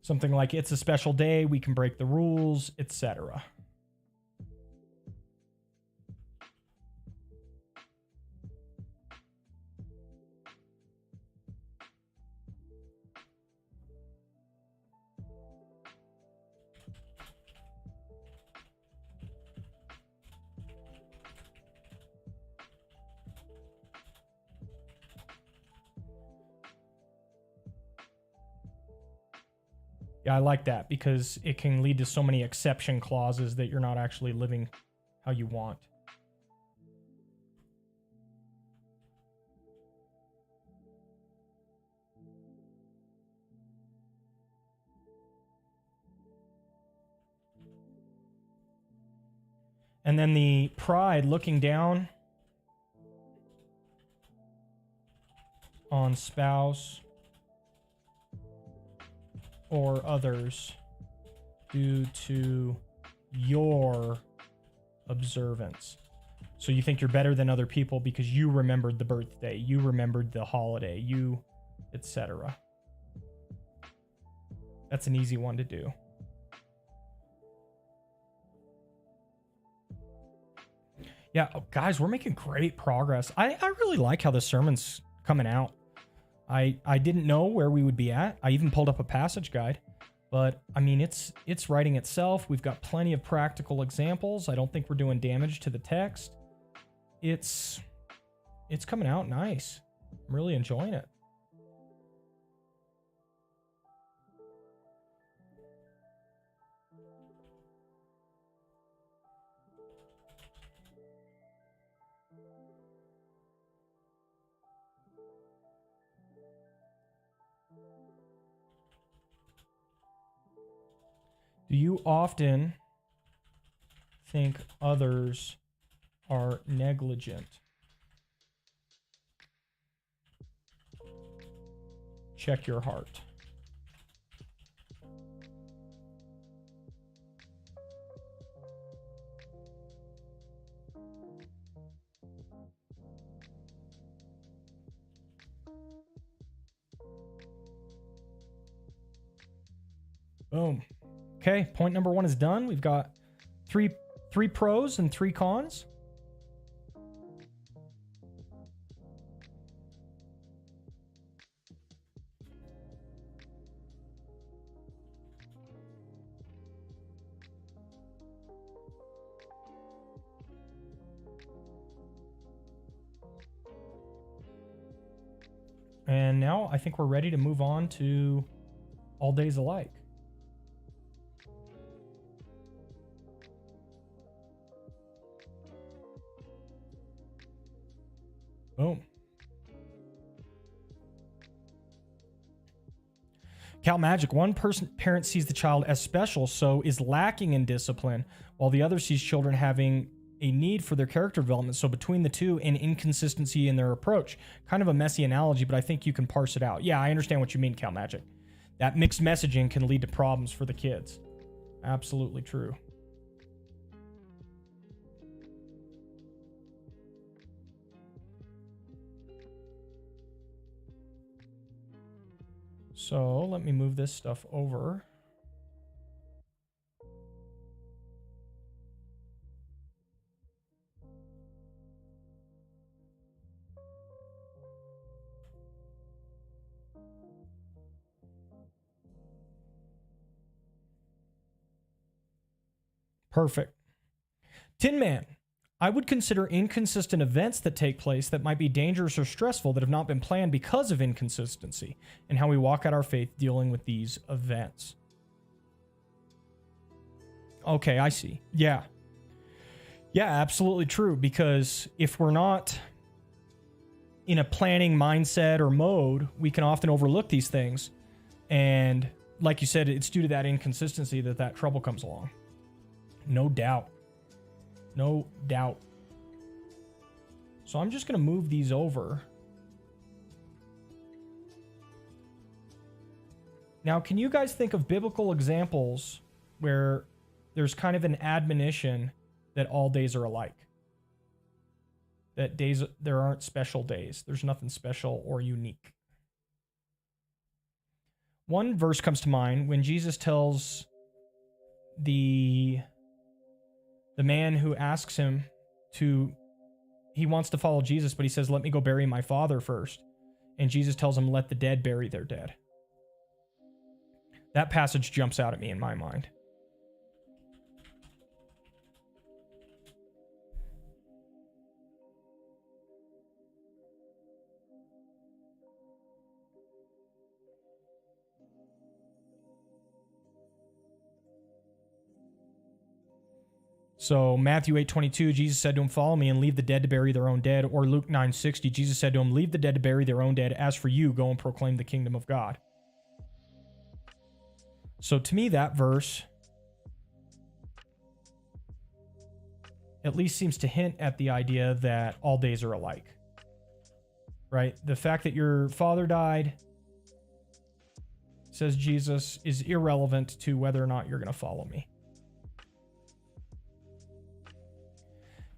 something like it's a special day, we can break the rules, etc. Yeah, I like that because it can lead to so many exception clauses that you're not actually living how you want. And then the pride, looking down on spouse or others due to your observance. So you think you're better than other people because you remembered the birthday, you remembered the holiday, you, etc. That's an easy one to do. Yeah, oh, guys, we're making great progress. I really like how the sermon's coming out. I didn't know where we would be at. I even pulled up a passage guide, but I mean, it's writing itself. We've got plenty of practical examples. I don't think we're doing damage to the text. It's coming out nice. I'm really enjoying it. Do you often think others are negligent? Check your heart. Boom. Okay, point number 1 is done. We've got three pros and 3 cons. And now I think we're ready to move on to All Days Alike. Boom. Cal Magic, one parent sees the child as special, so is lacking in discipline, while the other sees children having a need for their character development. So between the two, an inconsistency in their approach. Kind of a messy analogy, but I think you can parse it out. Yeah, I understand what you mean, Cal Magic. That mixed messaging can lead to problems for the kids. Absolutely true. So let me move this stuff over. Perfect. Tin Man. I would consider inconsistent events that take place that might be dangerous or stressful that have not been planned because of inconsistency, and how we walk out our faith dealing with these events. Okay, I see. Yeah. Yeah, absolutely true. Because if we're not in a planning mindset or mode, we can often overlook these things. And like you said, it's due to that inconsistency that trouble comes along. No doubt. No doubt. So I'm just going to move these over. Now, can you guys think of biblical examples where there's kind of an admonition that all days are alike? That there aren't special days. There's nothing special or unique. One verse comes to mind when Jesus tells the man who asks him he wants to follow Jesus, but he says, let me go bury my father first. And Jesus tells him, let the dead bury their dead. That passage jumps out at me in my mind. So Matthew 8:22, Jesus said to him, follow me and leave the dead to bury their own dead. Or Luke 9:60, Jesus said to him, leave the dead to bury their own dead. As for you, go and proclaim the kingdom of God. So to me, that verse at least seems to hint at the idea that all days are alike. Right? The fact that your father died, says Jesus, is irrelevant to whether or not you're going to follow me.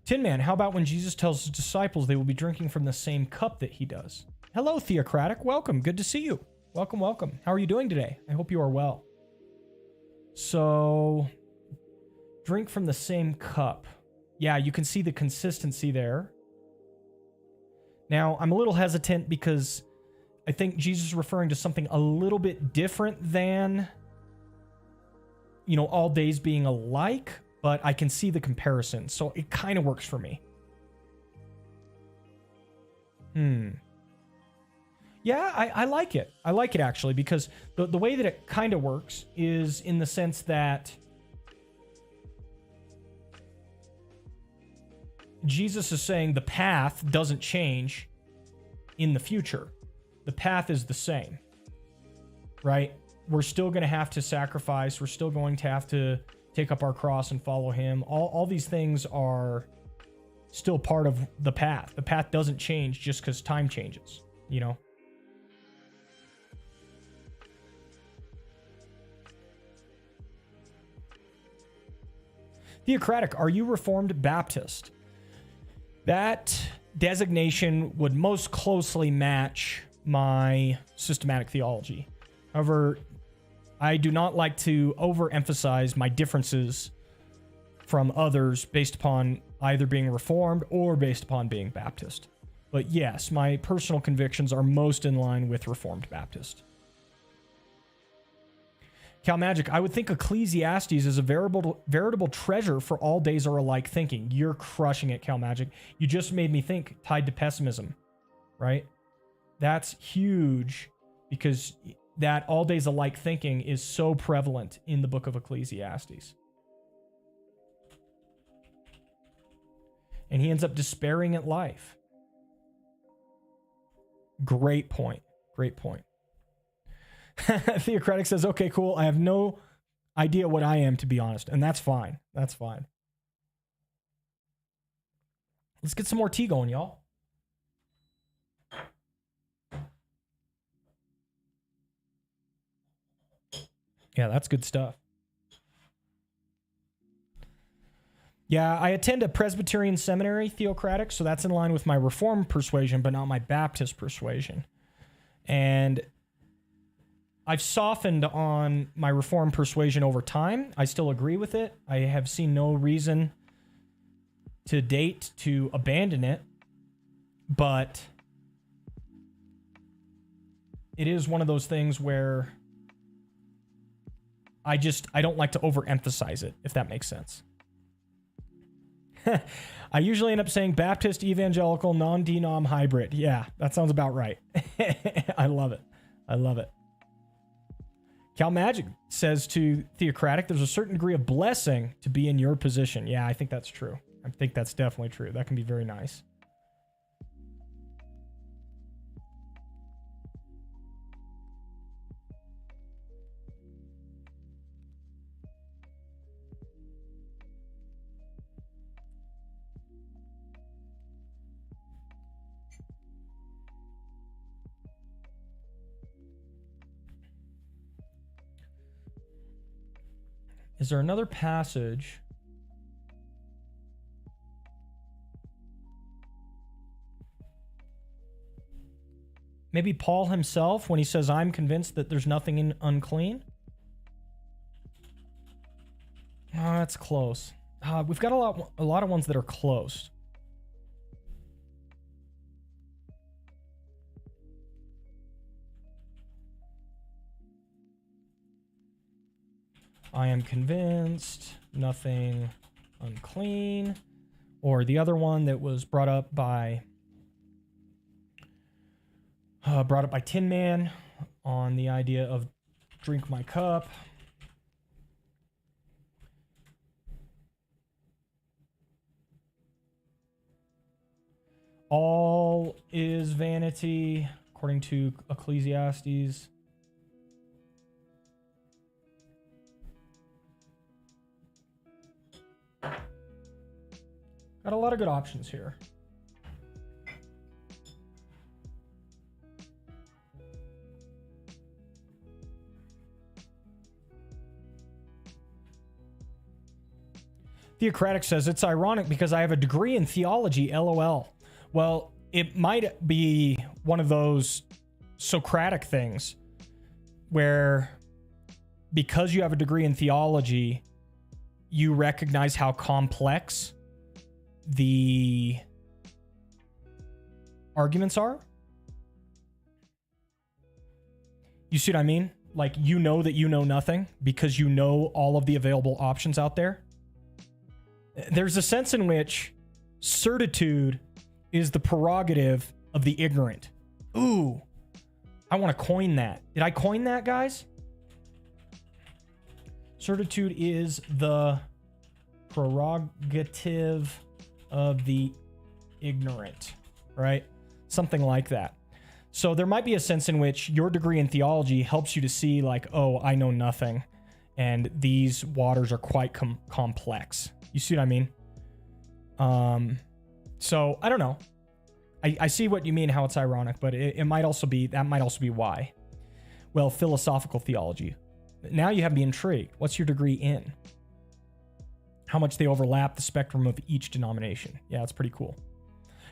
Tin Man, how about when Jesus tells his disciples they will be drinking from the same cup that he does? Hello, Theocratic. Welcome. Good to see you. Welcome, welcome. How are you doing today? I hope you are well. So, drink from the same cup. Yeah, you can see the consistency there. Now, I'm a little hesitant because I think Jesus is referring to something a little bit different than, all days being alike. But I can see the comparison, so it kind of works for me. Yeah, I like it. I like it, actually, because the way that it kind of works is in the sense that Jesus is saying the path doesn't change in the future. The path is the same, right? We're still going to have to sacrifice. We're still going to have to take up our cross and follow him. All these things are still part of the path. The path doesn't change just because time changes, Theocratic, are you Reformed Baptist? That designation would most closely match my systematic theology. However, I do not like to overemphasize my differences from others based upon either being Reformed or based upon being Baptist. But yes, my personal convictions are most in line with Reformed Baptist. Cal Magic, I would think Ecclesiastes is a veritable treasure for all days are alike thinking. You're crushing it, Cal Magic. You just made me think tied to pessimism, right? That's huge because that all days alike thinking is so prevalent in the book of Ecclesiastes. And he ends up despairing at life. Great point. Great point. Theocratic says, okay, cool. I have no idea what I am, to be honest. And that's fine. That's fine. Let's get some more tea going, y'all. Yeah, that's good stuff. Yeah, I attend a Presbyterian seminary, Theocratic, so that's in line with my Reformed persuasion, but not my Baptist persuasion. And I've softened on my Reformed persuasion over time. I still agree with it. I have seen no reason to date to abandon it, but it is one of those things where I don't like to overemphasize it, if that makes sense. I usually end up saying Baptist, evangelical, non-denom hybrid. Yeah, that sounds about right. I love it. I love it. Cal Magic says to Theocratic, there's a certain degree of blessing to be in your position. Yeah, I think that's true. I think that's definitely true. That can be very nice. Is there another passage? Maybe Paul himself when he says, I'm convinced that there's nothing unclean? Oh, that's close. We've got a lot of ones that are close. I am convinced nothing unclean. Or the other one that was brought up by Tin Man on the idea of drink my cup. All is vanity, according to Ecclesiastes. Got a lot of good options here. Theocratic says, it's ironic because I have a degree in theology, LOL. Well, it might be one of those Socratic things where because you have a degree in theology, you recognize how complex the arguments are. You see what I mean? Like, you know that you know nothing because you know all of the available options out there. There's a sense in which certitude is the prerogative of the ignorant. Ooh, I want to coin that. Did I coin that, guys? Certitude is the prerogative of the ignorant, right? Something like that. So there might be a sense in which your degree in theology helps you to see like, oh, I know nothing, and these waters are quite complex. You see what I mean? So I don't know. I see what you mean, how it's ironic, but it might also be, that might also be why. Well, philosophical theology. Now you have me intrigued. What's your degree in? How much they overlap the spectrum of each denomination. Yeah, it's pretty cool.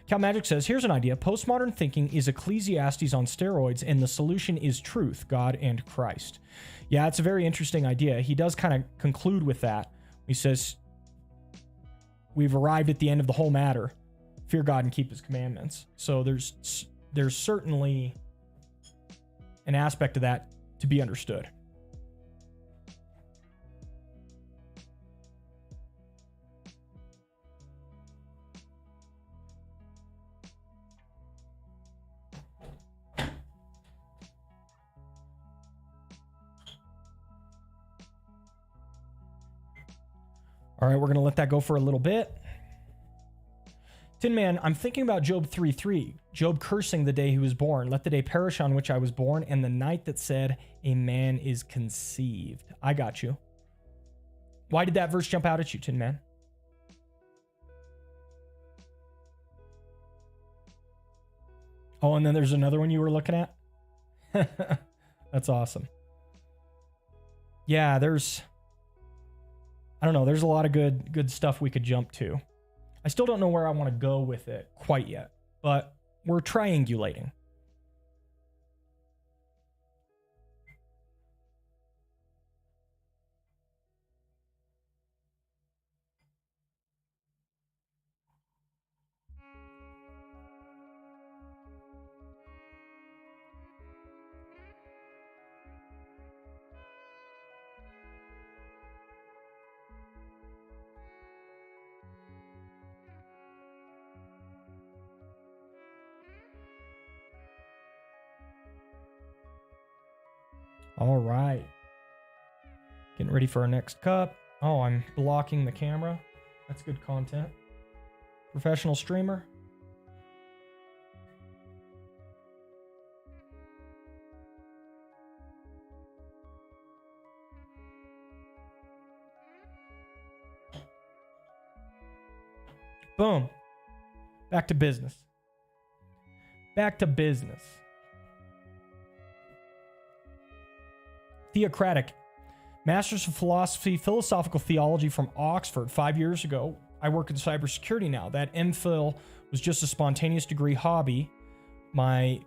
Cal Magic says, here's an idea. Postmodern thinking is Ecclesiastes on steroids, and the solution is truth, God, and Christ. Yeah, it's a very interesting idea. He does kind of conclude with that. He says, we've arrived at the end of the whole matter. Fear God and keep his commandments. So there's certainly an aspect of that to be understood. All right, we're going to let that go for a little bit. Tin Man, I'm thinking about Job 3:3. Job cursing the day he was born. Let the day perish on which I was born, and the night that said, a man is conceived. I got you. Why did that verse jump out at you, Tin Man? Oh, and then there's another one you were looking at? That's awesome. Yeah, I don't know. There's a lot of good stuff we could jump to. I still don't know where I want to go with it quite yet, but we're triangulating. All right. Getting ready for our next cup. Oh, I'm blocking the camera. That's good content. Professional streamer. Boom. Back to business. Back to business. Theocratic. Masters of Philosophy, Philosophical Theology from Oxford 5 years ago. I work in cybersecurity now. That MPhil was just a spontaneous degree hobby. My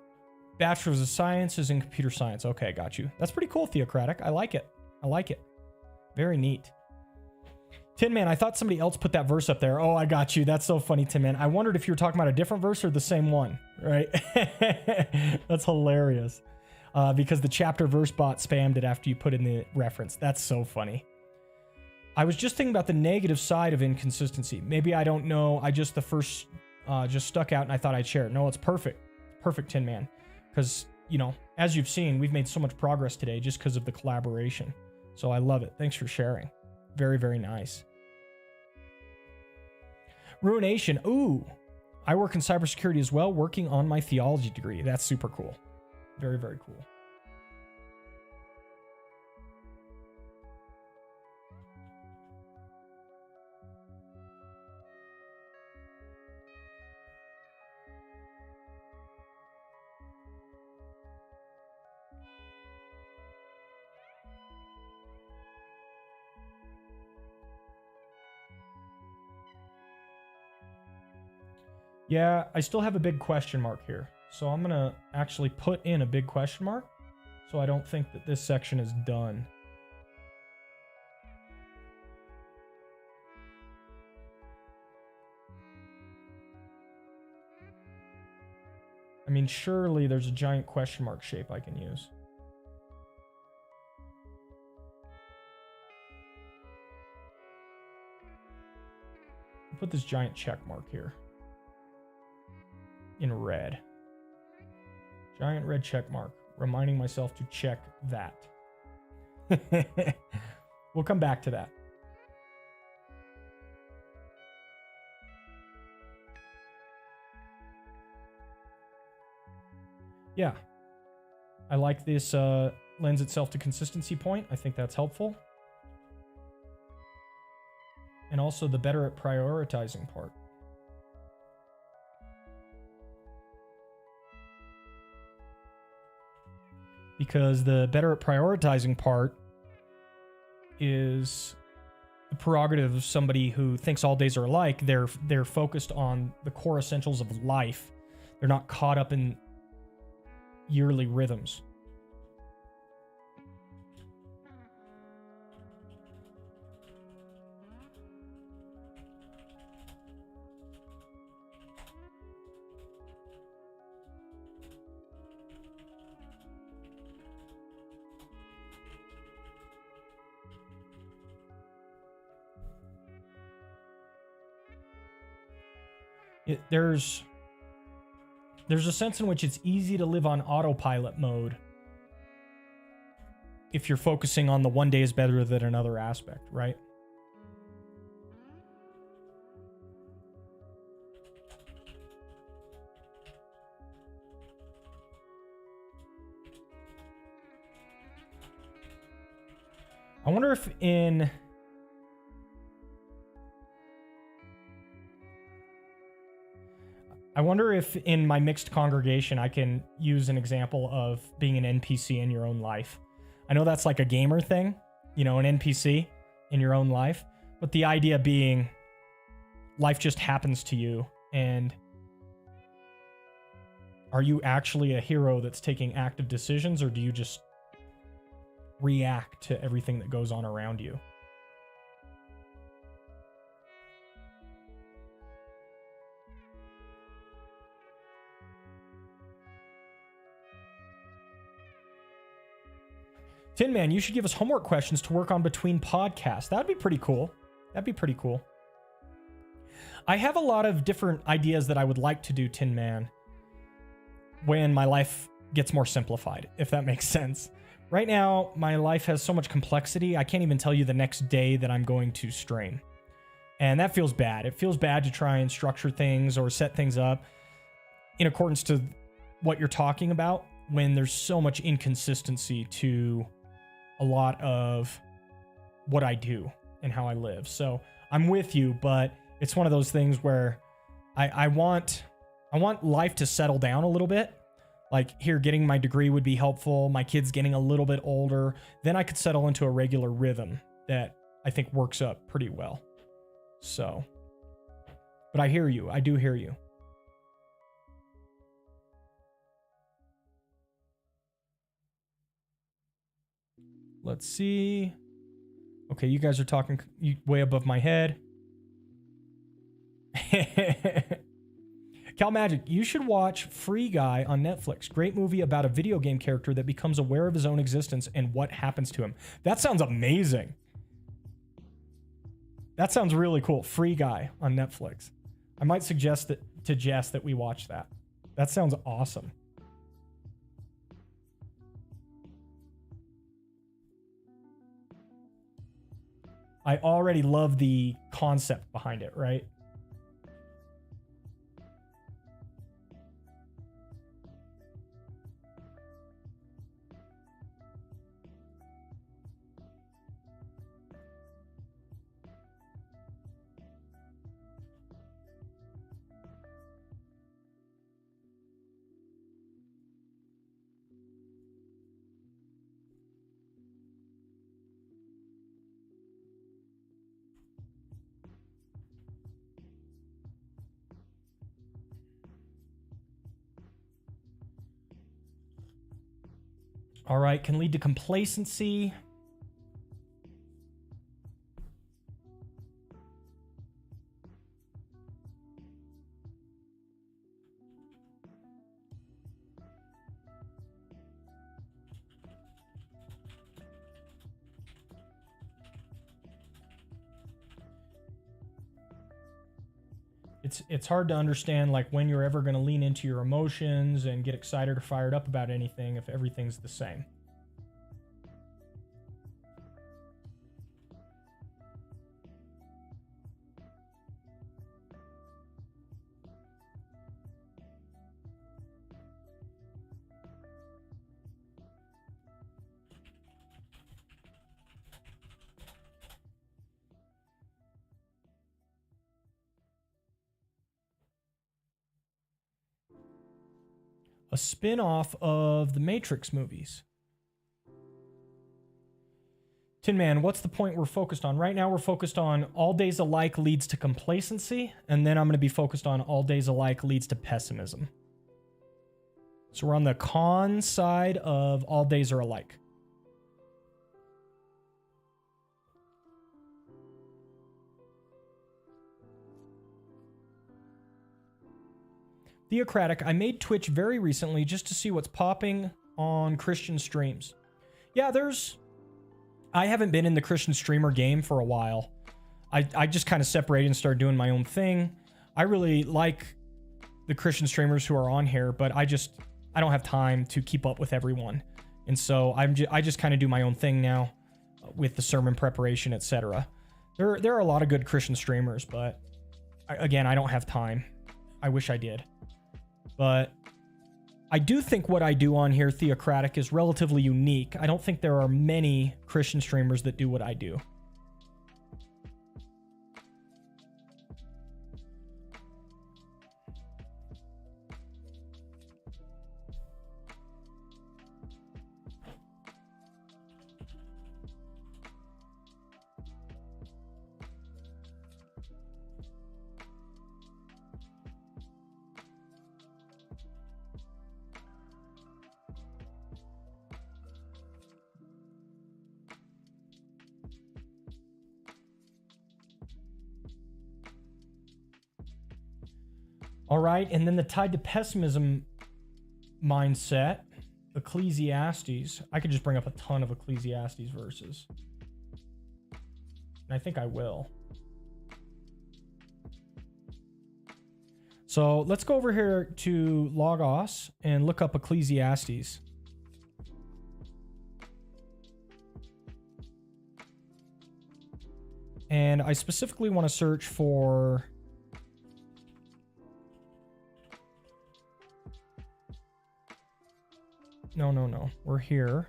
Bachelor's of Science is in Computer Science. Okay, got you. That's pretty cool, Theocratic. I like it. I like it. Very neat. Tin Man, I thought somebody else put that verse up there. Oh, I got you. That's so funny, Tin Man. I wondered if you were talking about a different verse or the same one, right? That's hilarious. Because the chapter verse bot spammed it after you put in the reference. That's so funny. I was just thinking about the negative side of inconsistency. Maybe I don't know. The first just stuck out and I thought I'd share it. No, it's perfect. Perfect, Tin Man. Because, as you've seen, we've made so much progress today just because of the collaboration. So I love it. Thanks for sharing. Very, very nice. Ruination. Ooh, I work in cybersecurity as well, working on my theology degree. That's super cool. Very, very cool. Yeah, I still have a big question mark here. So I'm going to actually put in a big question mark so I don't think that this section is done. I mean, surely there's a giant question mark shape I can use. I'll put this giant check mark here. In red. Giant red check mark. Reminding myself to check that. We'll come back to that. Yeah. I like this lends itself to consistency point. I think that's helpful. And also the better at prioritizing part. Because the better at prioritizing part is the prerogative of somebody who thinks all days are alike. They're focused on the core essentials of life. They're not caught up in yearly rhythms. There's a sense in which it's easy to live on autopilot mode if you're focusing on the one day is better than another aspect, right? I wonder if in... I wonder if in my mixed congregation I can use an example of being an NPC in your own life. I know that's like a gamer thing, an NPC in your own life, but the idea being life just happens to you, and are you actually a hero that's taking active decisions, or do you just react to everything that goes on around you? Tin Man, you should give us homework questions to work on between podcasts. That'd be pretty cool. That'd be pretty cool. I have a lot of different ideas that I would like to do, Tin Man, when my life gets more simplified, if that makes sense. Right now, my life has so much complexity, I can't even tell you the next day that I'm going to stream. And that feels bad. It feels bad to try and structure things or set things up in accordance to what you're talking about when there's so much inconsistency to a lot of what I do and how I live. So I'm with you, but it's one of those things where I want life to settle down a little bit. Like, here, getting my degree would be helpful. My kids getting a little bit older. Then I could settle into a regular rhythm that I think works up pretty well. So, but I hear you. I do hear you. Let's see. Okay, you guys are talking way above my head. Cal Magic, you should watch Free Guy on Netflix. Great movie about a video game character that becomes aware of his own existence and what happens to him. That sounds amazing. That sounds really cool. Free Guy on Netflix. I might suggest that to Jess that we watch that. That sounds awesome. I already love the concept behind it, right? All right, can lead to complacency. It's hard to understand, like, when you're ever going to lean into your emotions and get excited or fired up about anything if everything's the same. A spin-off of the Matrix movies. Tin Man, what's the point we're focused on? Right now we're focused on all days alike leads to complacency, and then I'm going to be focused on all days alike leads to pessimism. So we're on the con side of all days are alike. Theocratic, I made Twitch very recently just to see what's popping on Christian streams. Yeah, I haven't been in the Christian streamer game for a while. I just kind of separated and started doing my own thing. I really like the Christian streamers who are on here, but I don't have time to keep up with everyone. And so I just kind of do my own thing now with the sermon preparation, etc. There are a lot of good Christian streamers, but again, I don't have time. I wish I did. But I do think what I do on here, Theocratic, is relatively unique. I don't think there are many Christian streamers that do what I do. All right, and then the tied to pessimism mindset, Ecclesiastes. I could just bring up a ton of Ecclesiastes verses. And I think I will. So let's go over here to Logos and look up Ecclesiastes. And I specifically want to search for... No. We're here.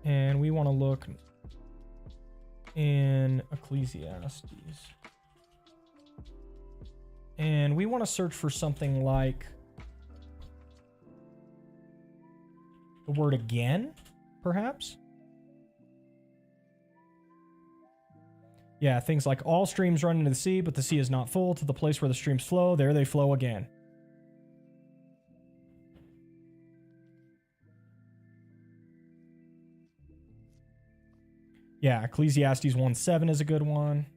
And we want to look in Ecclesiastes. And we want to search for something like the word again, perhaps? Yeah, things like all streams run into the sea, but the sea is not full. To the place where the streams flow, there they flow again. Yeah, Ecclesiastes 1:7 is a good one.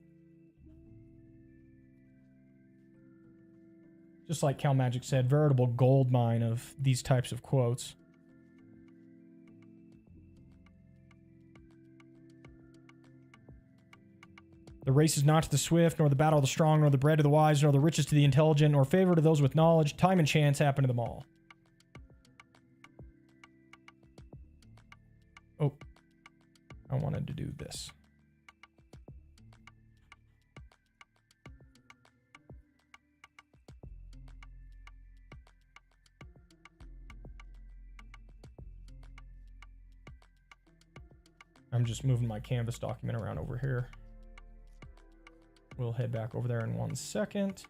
Just like Cal Magic said, veritable gold mine of these types of quotes. The race is not to the swift, nor the battle of the strong, nor the bread of the wise, nor the riches to the intelligent, nor favor to those with knowledge. Time and chance happen to them all. Oh, I wanted to do this. I'm just moving my Canvas document around over here. We'll head back over there in 1 second.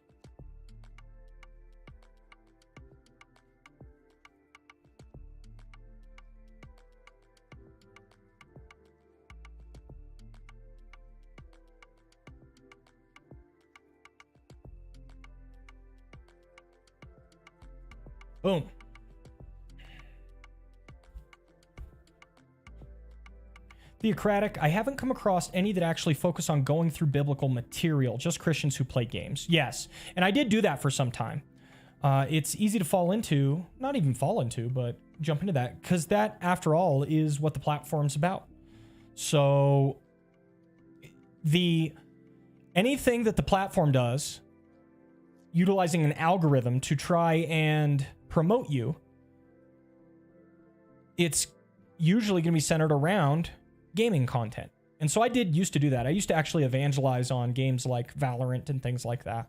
Boom. Theocratic, I haven't come across any that actually focus on going through biblical material, just Christians who play games. Yes, and I did do that for some time. It's easy to fall into, not even fall into, but jump into that, because that, after all, is what the platform's about. So, anything that the platform does, utilizing an algorithm to try and promote you, it's usually going to be centered around gaming content. And so I used to do that. I used to actually evangelize on games like Valorant and things like that.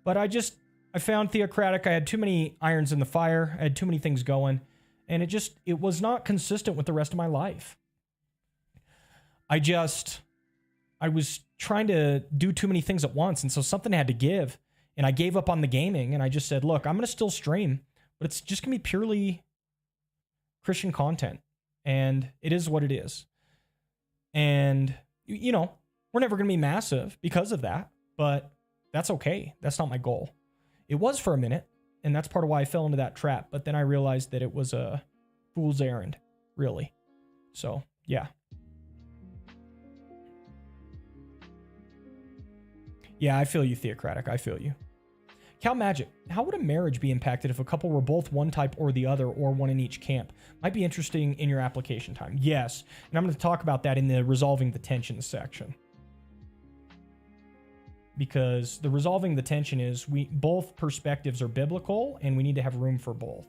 But I found Theocratic, I had too many irons in the fire. I had too many things going. And it was not consistent with the rest of my life. I was trying to do too many things at once. And so something had to give. And I gave up on the gaming. And I just said, look, I'm going to still stream, but it's just going to be purely Christian content. And it is what it is. And, you know, we're never going to be massive because of that, but that's okay. That's not my goal. It was for a minute, and that's part of why I fell into that trap. But then I realized that it was a fool's errand, really. So, yeah. Yeah, I feel you, Theocratic. I feel you. Cal Magic, how would a marriage be impacted if a couple were both one type or the other, or one in each camp? Might be interesting in your application time. Yes, and I'm going to talk about that in the resolving the tension section. Because the resolving the tension is both perspectives are biblical, and we need to have room for both.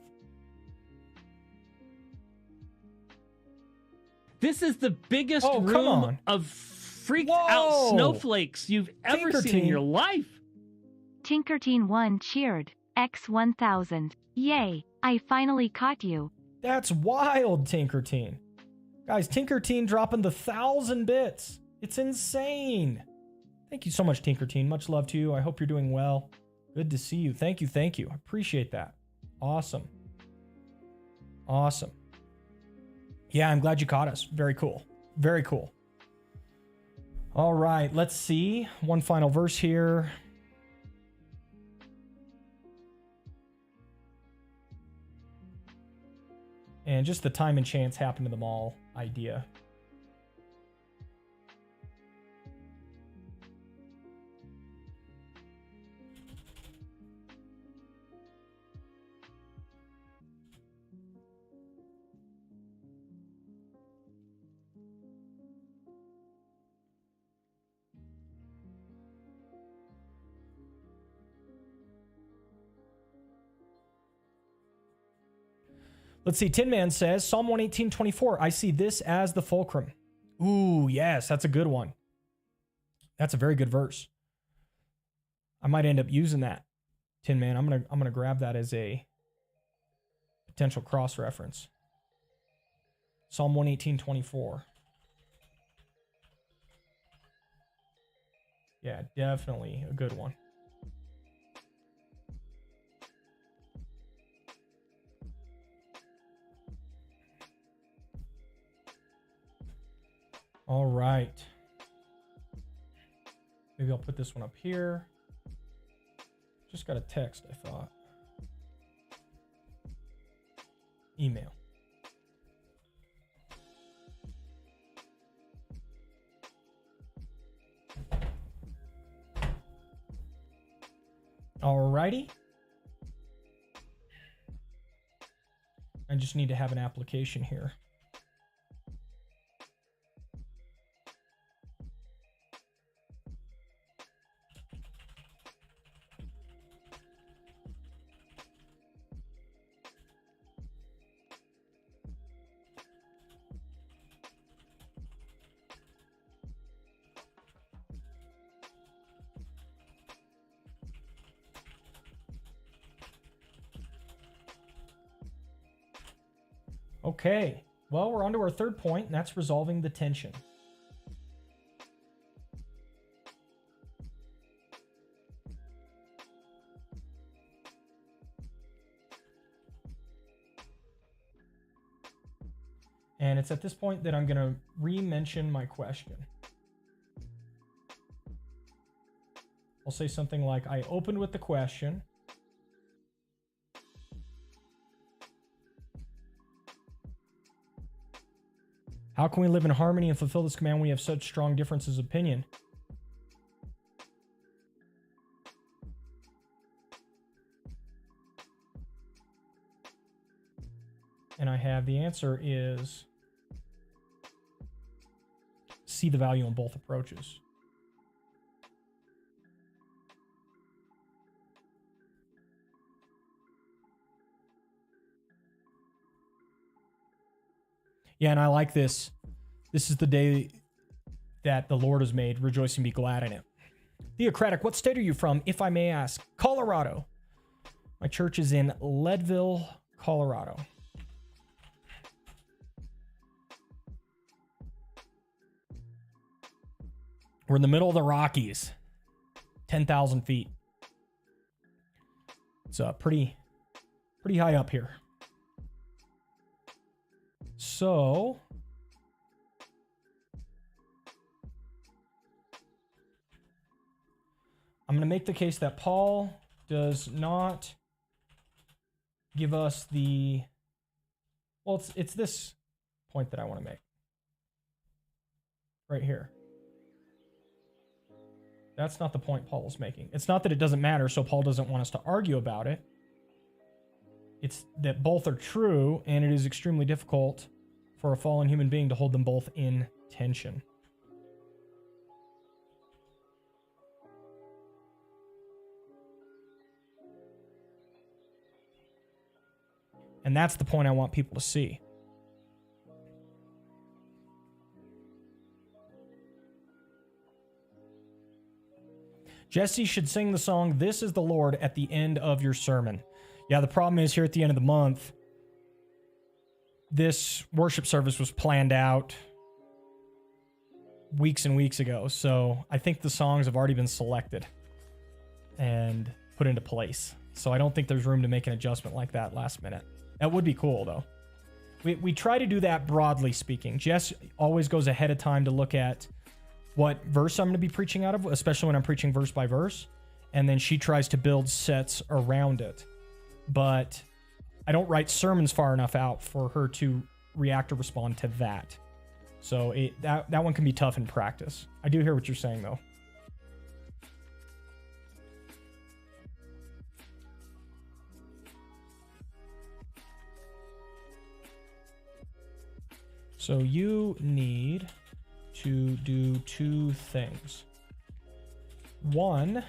This is the biggest room of freaked out snowflakes you've ever seen in your life. Tinkerteen1 cheered. X1000. Yay, I finally caught you. That's wild, Tinkerteen. Guys, Tinkerteen dropping the 1,000 bits. It's insane. Thank you so much, Tinkerteen. Much love to you. I hope you're doing well. Good to see you. Thank you. I appreciate that. Awesome. Awesome. Yeah, I'm glad you caught us. Very cool. Very cool. All right, let's see. One final verse here. And just the time and chance happen to them all idea. Let's see. Tin Man says, Psalm 118:24. I see this as the fulcrum. Ooh, yes, that's a good one. That's a very good verse. I might end up using that, Tin Man. I'm gonna grab that as a potential cross reference. Psalm 118:24. Yeah, definitely a good one. All right. Maybe I'll put this one up here. Just got a text, I thought. Email. Alrighty. I just need to have an application here. Okay, well, we're on to our third point, and that's resolving the tension. And it's at this point that I'm going to re-mention my question. I'll say something like, I opened with the question. How can we live in harmony and fulfill this command when we have such strong differences of opinion? And I have the answer is see the value in both approaches. Yeah, and I like this. This is the day that the Lord has made. Rejoice and be glad in it. Theocratic, what state are you from, if I may ask? Colorado. My church is in Leadville, Colorado. We're in the middle of the Rockies. 10,000 feet. It's pretty high up here. So, I'm going to make the case that Paul does not give us the, well, it's this point that I want to make. Right here. That's not the point Paul is making. It's not that it doesn't matter, so Paul doesn't want us to argue about it. It's that both are true, and it is extremely difficult for a fallen human being to hold them both in tension. And that's the point I want people to see. Jesse should sing the song, "This is the Lord," at the end of your sermon. Yeah, the problem is here at the end of the month, this worship service was planned out weeks and weeks ago. So I think the songs have already been selected and put into place. So I don't think there's room to make an adjustment like that last minute. That would be cool, though. We try to do that broadly speaking. Jess always goes ahead of time to look at what verse I'm going to be preaching out of, especially when I'm preaching verse by verse. And then she tries to build sets around it. But I don't write sermons far enough out for her to react or respond to that. So that one can be tough in practice. I do hear what you're saying, though. So you need to do two things. One,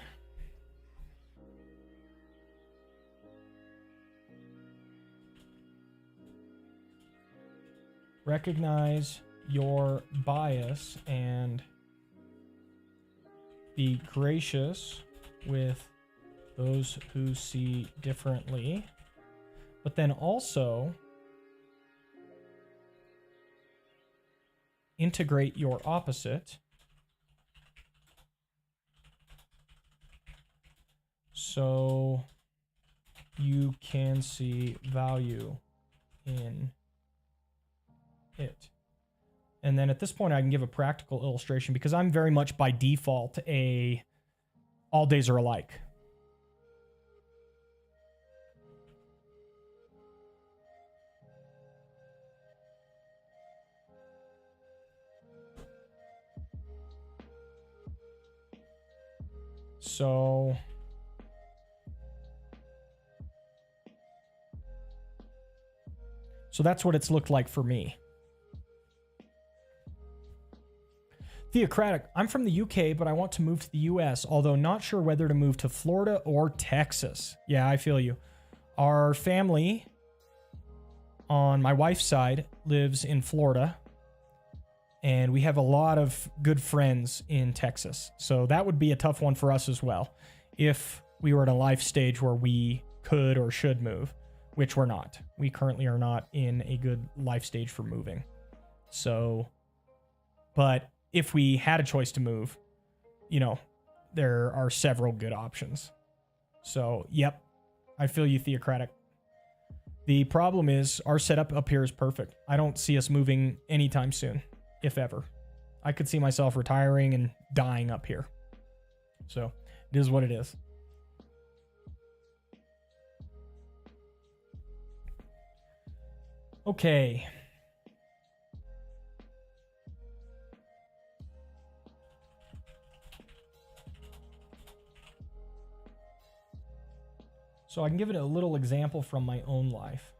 recognize your bias and Be gracious with those who see differently. But then also integrate your opposite. So you can see value in it. And then at this point, I can give a practical illustration because I'm very much by default a all days are alike. So that's what it's looked like for me. Theocratic, I'm from the UK, but I want to move to the US, although not sure whether to move to Florida or Texas. Yeah, I feel you. Our family on my wife's side lives in Florida, and we have a lot of good friends in Texas. So that would be a tough one for us as well if we were at a life stage where we could or should move, which we're not. We currently are not in a good life stage for moving. So, but if we had a choice to move, you know, there are several good options. So, yep, I feel you, Theocratic. The problem is our setup up here is perfect. I don't see us moving anytime soon, if ever. I could see myself retiring and dying up here. So, it is what it is. Okay. So I can give it a little example from my own life.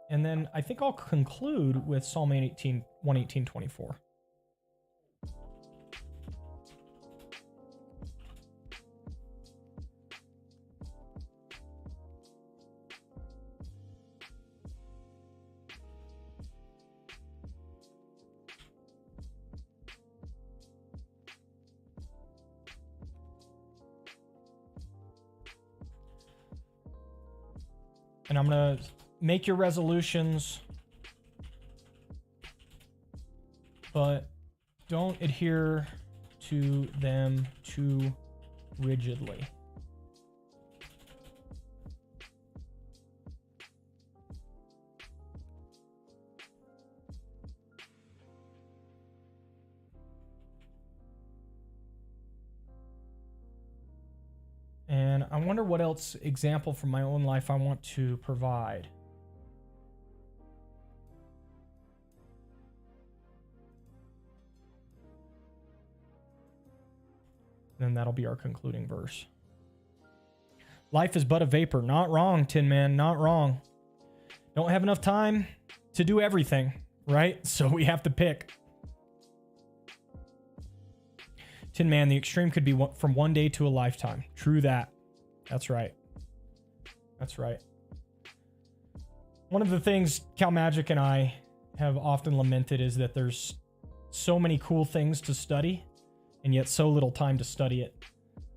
And then I think I'll conclude with Psalm 118:24. And I'm going to make your resolutions, but don't adhere to them too rigidly. And I wonder what else example from my own life I want to provide. Then that'll be our concluding verse. Life is but a vapor. Not wrong, Tin Man, not wrong. Don't have enough time to do everything, right? So we have to pick. Tin Man, the extreme could be from one day to a lifetime. True that. That's right. That's right. One of the things Cal Magic and I have often lamented is that there's so many cool things to study and yet so little time to study it.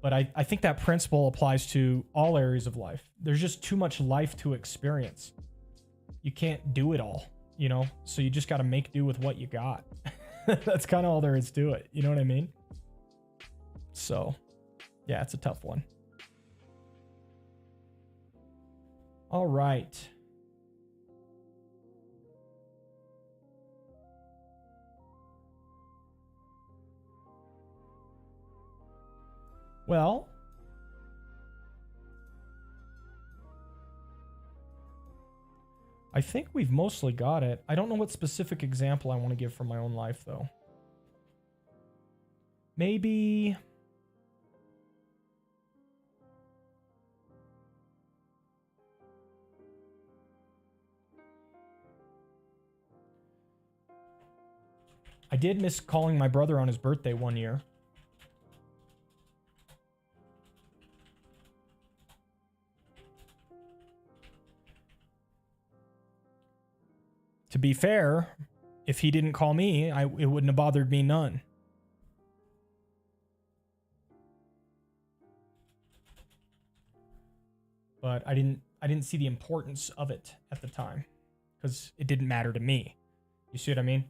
But I think that principle applies to all areas of life. There's just too much life to experience. You can't do it all, you know? So you just got to make do with what you got. That's kind of all there is to it. You know what I mean? So, yeah, it's a tough one. All right. Well, I think we've mostly got it. I don't know what specific example I want to give from my own life, though. Maybe... I did miss calling my brother on his birthday one year. To be fair, if he didn't call me, it wouldn't have bothered me none. But I didn't see the importance of it at the time because it didn't matter to me. You see what I mean?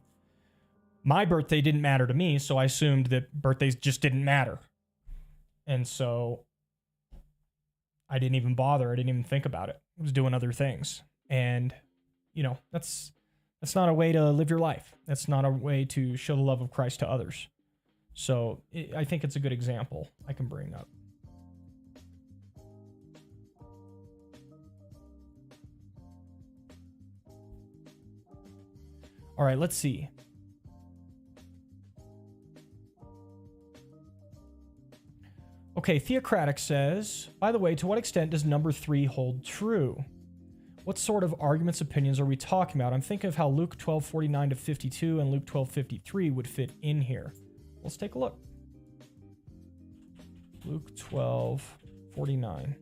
My birthday didn't matter to me, so I assumed that birthdays just didn't matter. And so I didn't even bother. I didn't even think about it. I was doing other things. And, you know, that's not a way to live your life. That's not a way to show the love of Christ to others. So I think it's a good example I can bring up. All right, let's see. Okay, Theocratic says, by the way, to what extent does number 3 hold true? What sort of arguments, opinions are we talking about? I'm thinking of how Luke 12:49 to 52 and Luke 12:53 would fit in here. Let's take a look. Luke 12:49.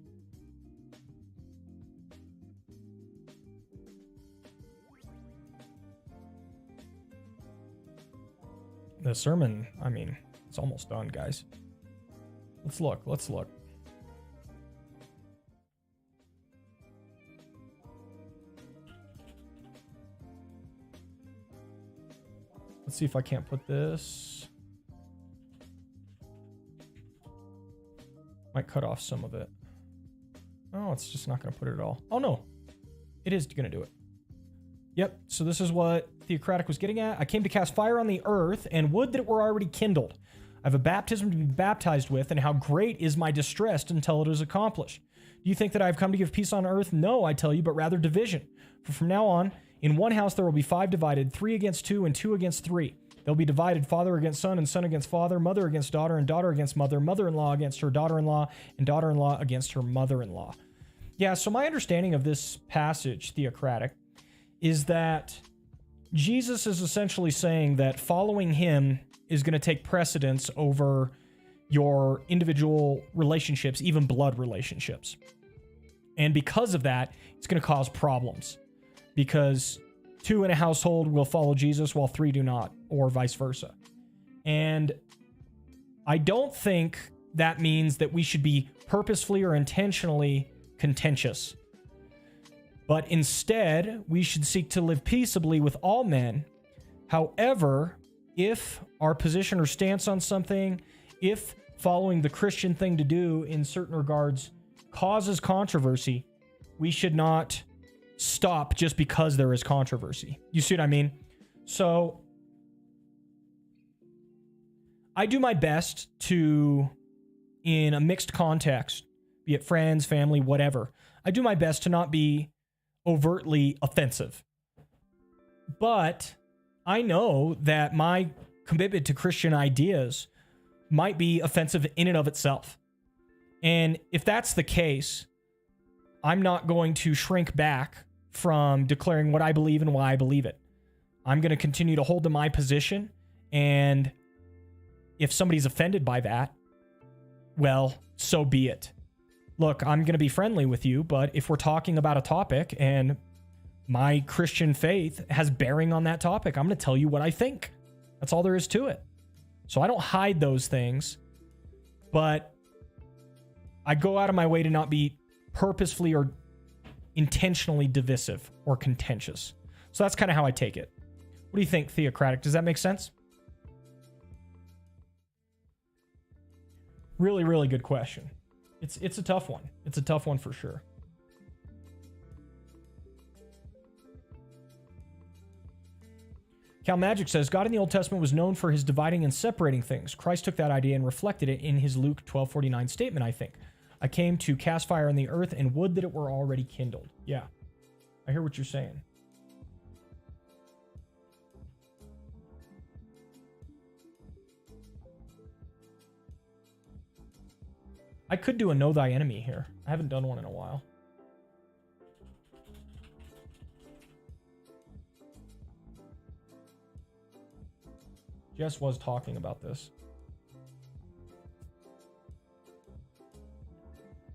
The sermon, I mean, it's almost done, guys. Let's look. Let's look. Let's see if I can't put this. Might cut off some of it. Oh, it's just not going to put it at all. Oh, no. It is going to do it. Yep, so this is what Theocratic was getting at. I came to cast fire on the earth and would that it were already kindled. I have a baptism to be baptized with, and how great is my distress until it is accomplished. Do you think that I have come to give peace on earth? No, I tell you, but rather division. For from now on, in one house there will be 5 divided, 3 against 2, and 2 against 3. They'll be divided, father against son, and son against father, mother against daughter, and daughter against mother, mother-in-law against her daughter-in-law, and daughter-in-law against her mother-in-law. Yeah, so my understanding of this passage, Theocratic, is that Jesus is essentially saying that following him is going to take precedence over your individual relationships, even blood relationships. And because of that, it's going to cause problems. Because 2 in a household will follow Jesus while 3 do not, or vice versa. And I don't think that means that we should be purposefully or intentionally contentious. But instead, we should seek to live peaceably with all men. However, if our position or stance on something, if following the Christian thing to do in certain regards causes controversy, we should not stop just because there is controversy. You see what I mean? So I do my best to, in a mixed context, be it friends, family, whatever, I do my best to not be overtly offensive. But I know that my commitment to Christian ideas might be offensive in and of itself. And if that's the case, I'm not going to shrink back from declaring what I believe and why I believe it. I'm going to continue to hold to my position. And if somebody's offended by that, well, so be it. Look, I'm going to be friendly with you, but if we're talking about a topic and my Christian faith has bearing on that topic, I'm going to tell you what I think. That's all there is to it. So I don't hide those things, but I go out of my way to not be purposefully or intentionally divisive or contentious. So that's kind of how I take it. What do you think, Theocratic? Does that make sense? Really, really good question. It's a tough one. It's a tough one for sure. Cal Magic says, God in the Old Testament was known for his dividing and separating things. Christ took that idea and reflected it in his Luke 12:49 statement, I think. I came to cast fire on the earth and would that it were already kindled. Yeah, I hear what you're saying. I could do a Know Thy Enemy here. I haven't done one in a while. Jess was talking about this.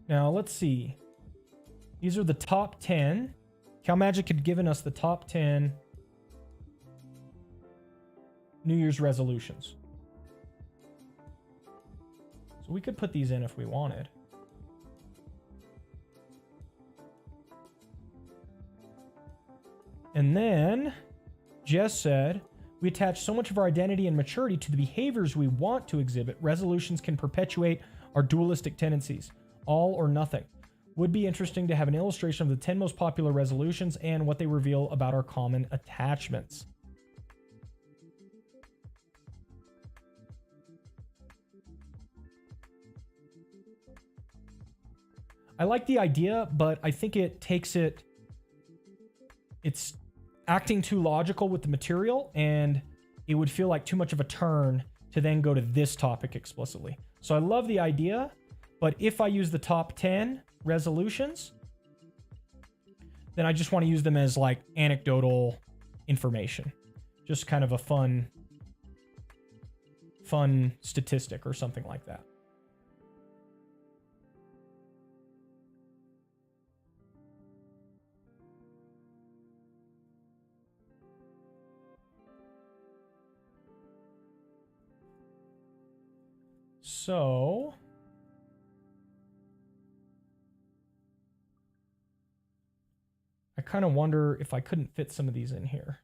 Now, let's see. These are the top 10. CalMagic had given us the top 10 New Year's resolutions. So we could put these in if we wanted. And then Jess said, we attach so much of our identity and maturity to the behaviors we want to exhibit. Resolutions can perpetuate our dualistic tendencies. All or nothing. Would be interesting to have an illustration of the 10 most popular resolutions and what they reveal about our common attachments. I like the idea, but I think it takes it... It's acting too logical with the material, and it would feel like too much of a turn to then go to this topic explicitly. So I love the idea, but if I use the top 10 resolutions, then I just want to use them as like anecdotal information. Just kind of a fun statistic or something like that. So I kind of wonder if I couldn't fit some of these in here.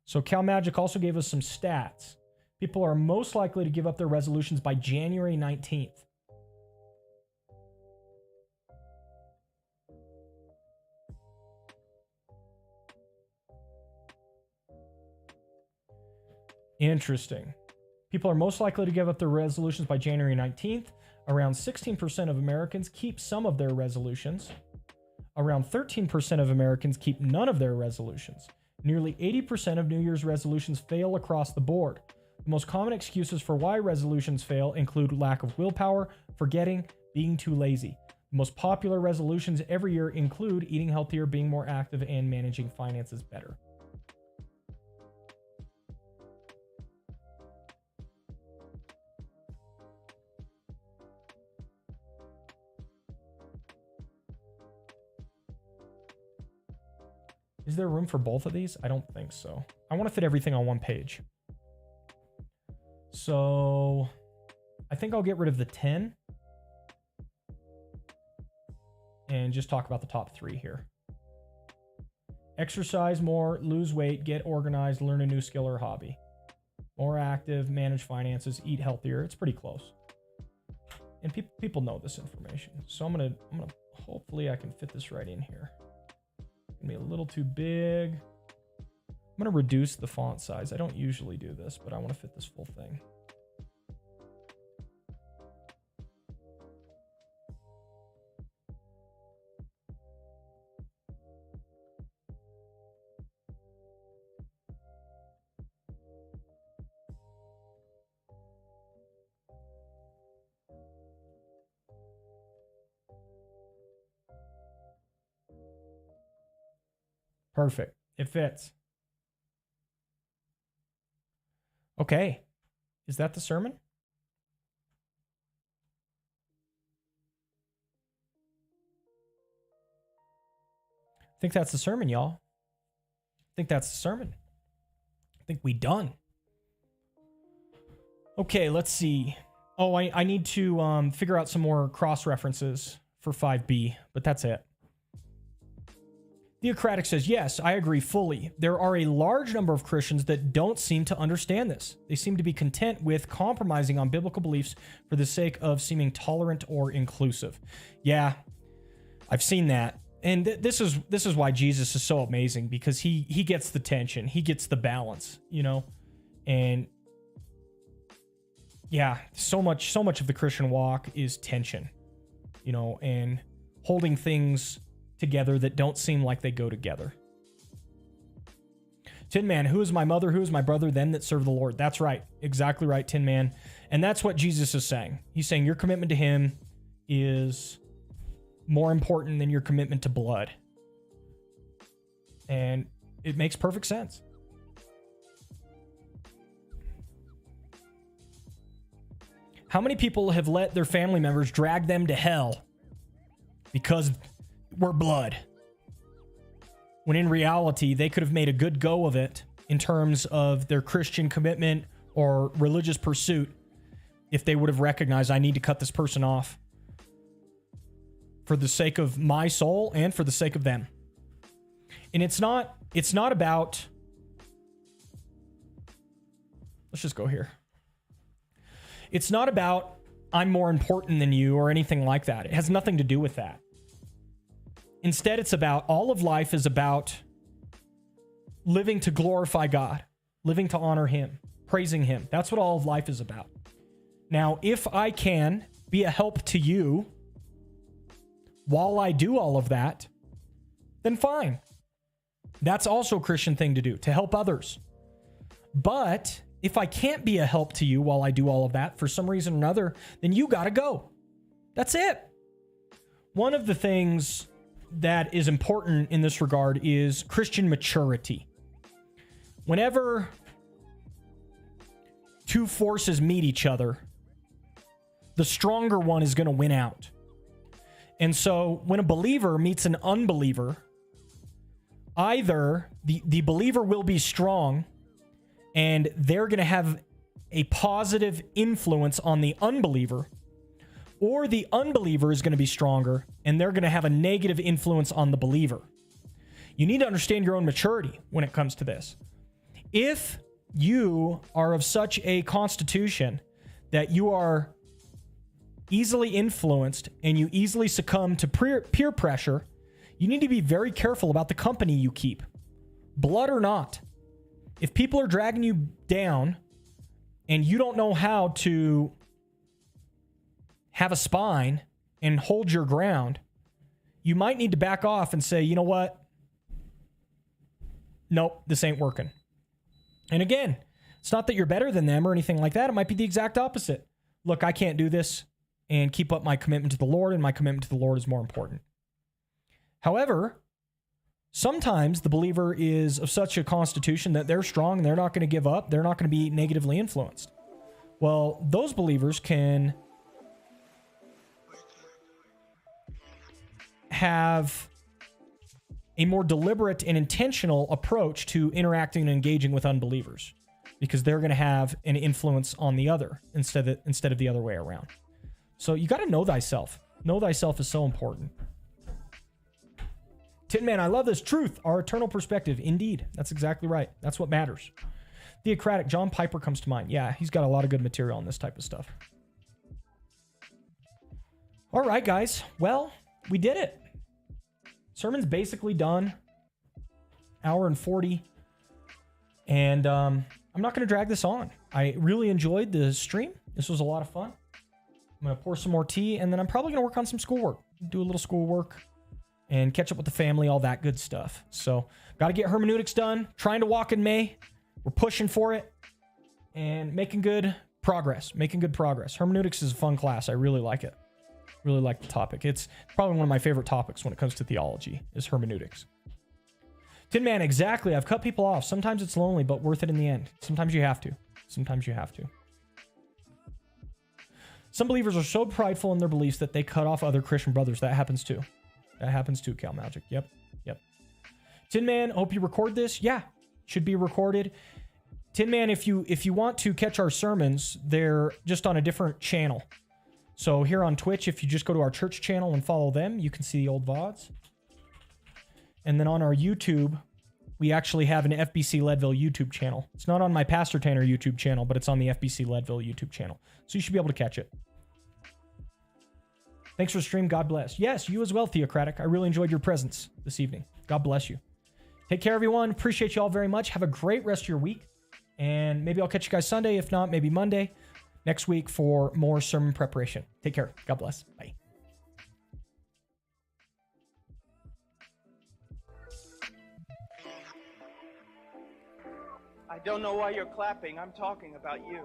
So CalMagic also gave us some stats. People are most likely to give up their resolutions by January 19th. Interesting. People are most likely to give up their resolutions by January 19th. Around 16% of Americans keep some of their resolutions. Around 13% of Americans keep none of their resolutions. Nearly 80% of New Year's resolutions fail across the board. The most common excuses for why resolutions fail include lack of willpower, forgetting, being too lazy. The most popular resolutions every year include eating healthier, being more active, and managing finances better. Is there room for both of these? I don't think so. I want to fit everything on one page. So I think I'll get rid of the 10 and just talk about the top 3 here. Exercise more, lose weight, get organized, learn a new skill or hobby. More active, manage finances, eat healthier. It's pretty close. And people know this information. So I'm gonna hopefully I can fit this right in here. Be a little too big. I'm going to reduce the font size. I don't usually do this, but I want to fit this full thing. Perfect. It fits. Okay. Is that the sermon? I think that's the sermon, y'all. I think that's the sermon. I think we done. Okay, let's see. Oh, I need to figure out some more cross references for 5B, but that's it. Theocratic says, yes, I agree fully. There are a large number of Christians that don't seem to understand this. They seem to be content with compromising on biblical beliefs for the sake of seeming tolerant or inclusive. Yeah, I've seen that. And this is why Jesus is so amazing, because he gets the tension. He gets the balance, you know? And yeah, so much of the Christian walk is tension, you know, and holding things together that don't seem like they go together. Tin Man, who is my mother, who is my brother, them that serve the Lord? That's right. Exactly right, Tin Man. And that's what Jesus is saying. He's saying your commitment to him is more important than your commitment to blood. And it makes perfect sense. How many people have let their family members drag them to hell because we're blood? When in reality, they could have made a good go of it in terms of their Christian commitment or religious pursuit if they would have recognized, I need to cut this person off for the sake of my soul and for the sake of them. And it's not about, let's just go here. It's not about I'm more important than you or anything like that. It has nothing to do with that. Instead, it's about all of life is about living to glorify God, living to honor him, praising him. That's what all of life is about. Now, if I can be a help to you while I do all of that, then fine. That's also a Christian thing to do, to help others. But if I can't be a help to you while I do all of that for some reason or another, then you got to go. That's it. One of the things that is important in this regard is Christian maturity. Whenever two forces meet each other, the stronger one is going to win out. And so when a believer meets an unbeliever, either the believer will be strong and they're going to have a positive influence on the unbeliever, or the unbeliever is going to be stronger and they're going to have a negative influence on the believer. You need to understand your own maturity when it comes to this. If you are of such a constitution that you are easily influenced and you easily succumb to peer pressure, you need to be very careful about the company you keep, blood or not. If people are dragging you down and you don't know how to have a spine and hold your ground, you might need to back off and say, you know what? Nope, this ain't working. And again, it's not that you're better than them or anything like that. It might be the exact opposite. Look, I can't do this and keep up my commitment to the Lord, and my commitment to the Lord is more important. However, sometimes the believer is of such a constitution that they're strong and they're not going to give up. They're not going to be negatively influenced. Well, those believers can have a more deliberate and intentional approach to interacting and engaging with unbelievers, because they're going to have an influence on the other instead of the other way around. So you got to know thyself. Know thyself is so important. Tin Man, I love this. Truth, our eternal perspective. Indeed. That's exactly right. That's what matters. Theocratic, John Piper comes to mind. Yeah, he's got a lot of good material on this type of stuff. All right, guys. Well, we did it. Sermon's basically done. Hour and 40. And I'm not going to drag this on. I really enjoyed the stream. This was a lot of fun. I'm going to pour some more tea, and then I'm probably going to work on some schoolwork. Do a little schoolwork and catch up with the family, all that good stuff. So, got to get hermeneutics done. Trying to walk in May. We're pushing for it and making good progress. Hermeneutics is a fun class. I really like it. Really like the topic. It's probably one of my favorite topics when it comes to theology is hermeneutics. Tin Man, exactly. I've cut people off. Sometimes it's lonely, but worth it in the end. Sometimes you have to. Some believers are so prideful in their beliefs that they cut off other Christian brothers. That happens too. Cal Magic. Yep. Tin Man, hope you record this. Yeah, should be recorded. Tin Man, if you want to catch our sermons, they're just on a different channel. So here on Twitch, if you just go to our church channel and follow them, you can see the old VODs. And then on our YouTube, we actually have an FBC Leadville YouTube channel. It's not on my Pastor Tanner YouTube channel, but it's on the FBC Leadville YouTube channel. So you should be able to catch it. Thanks for the stream. God bless. Yes, you as well, Theocratic. I really enjoyed your presence this evening. God bless you. Take care, everyone. Appreciate you all very much. Have a great rest of your week. And maybe I'll catch you guys Sunday. If not, maybe Monday next week for more sermon preparation. Take care. God bless. Bye. I don't know why you're clapping. I'm talking about you.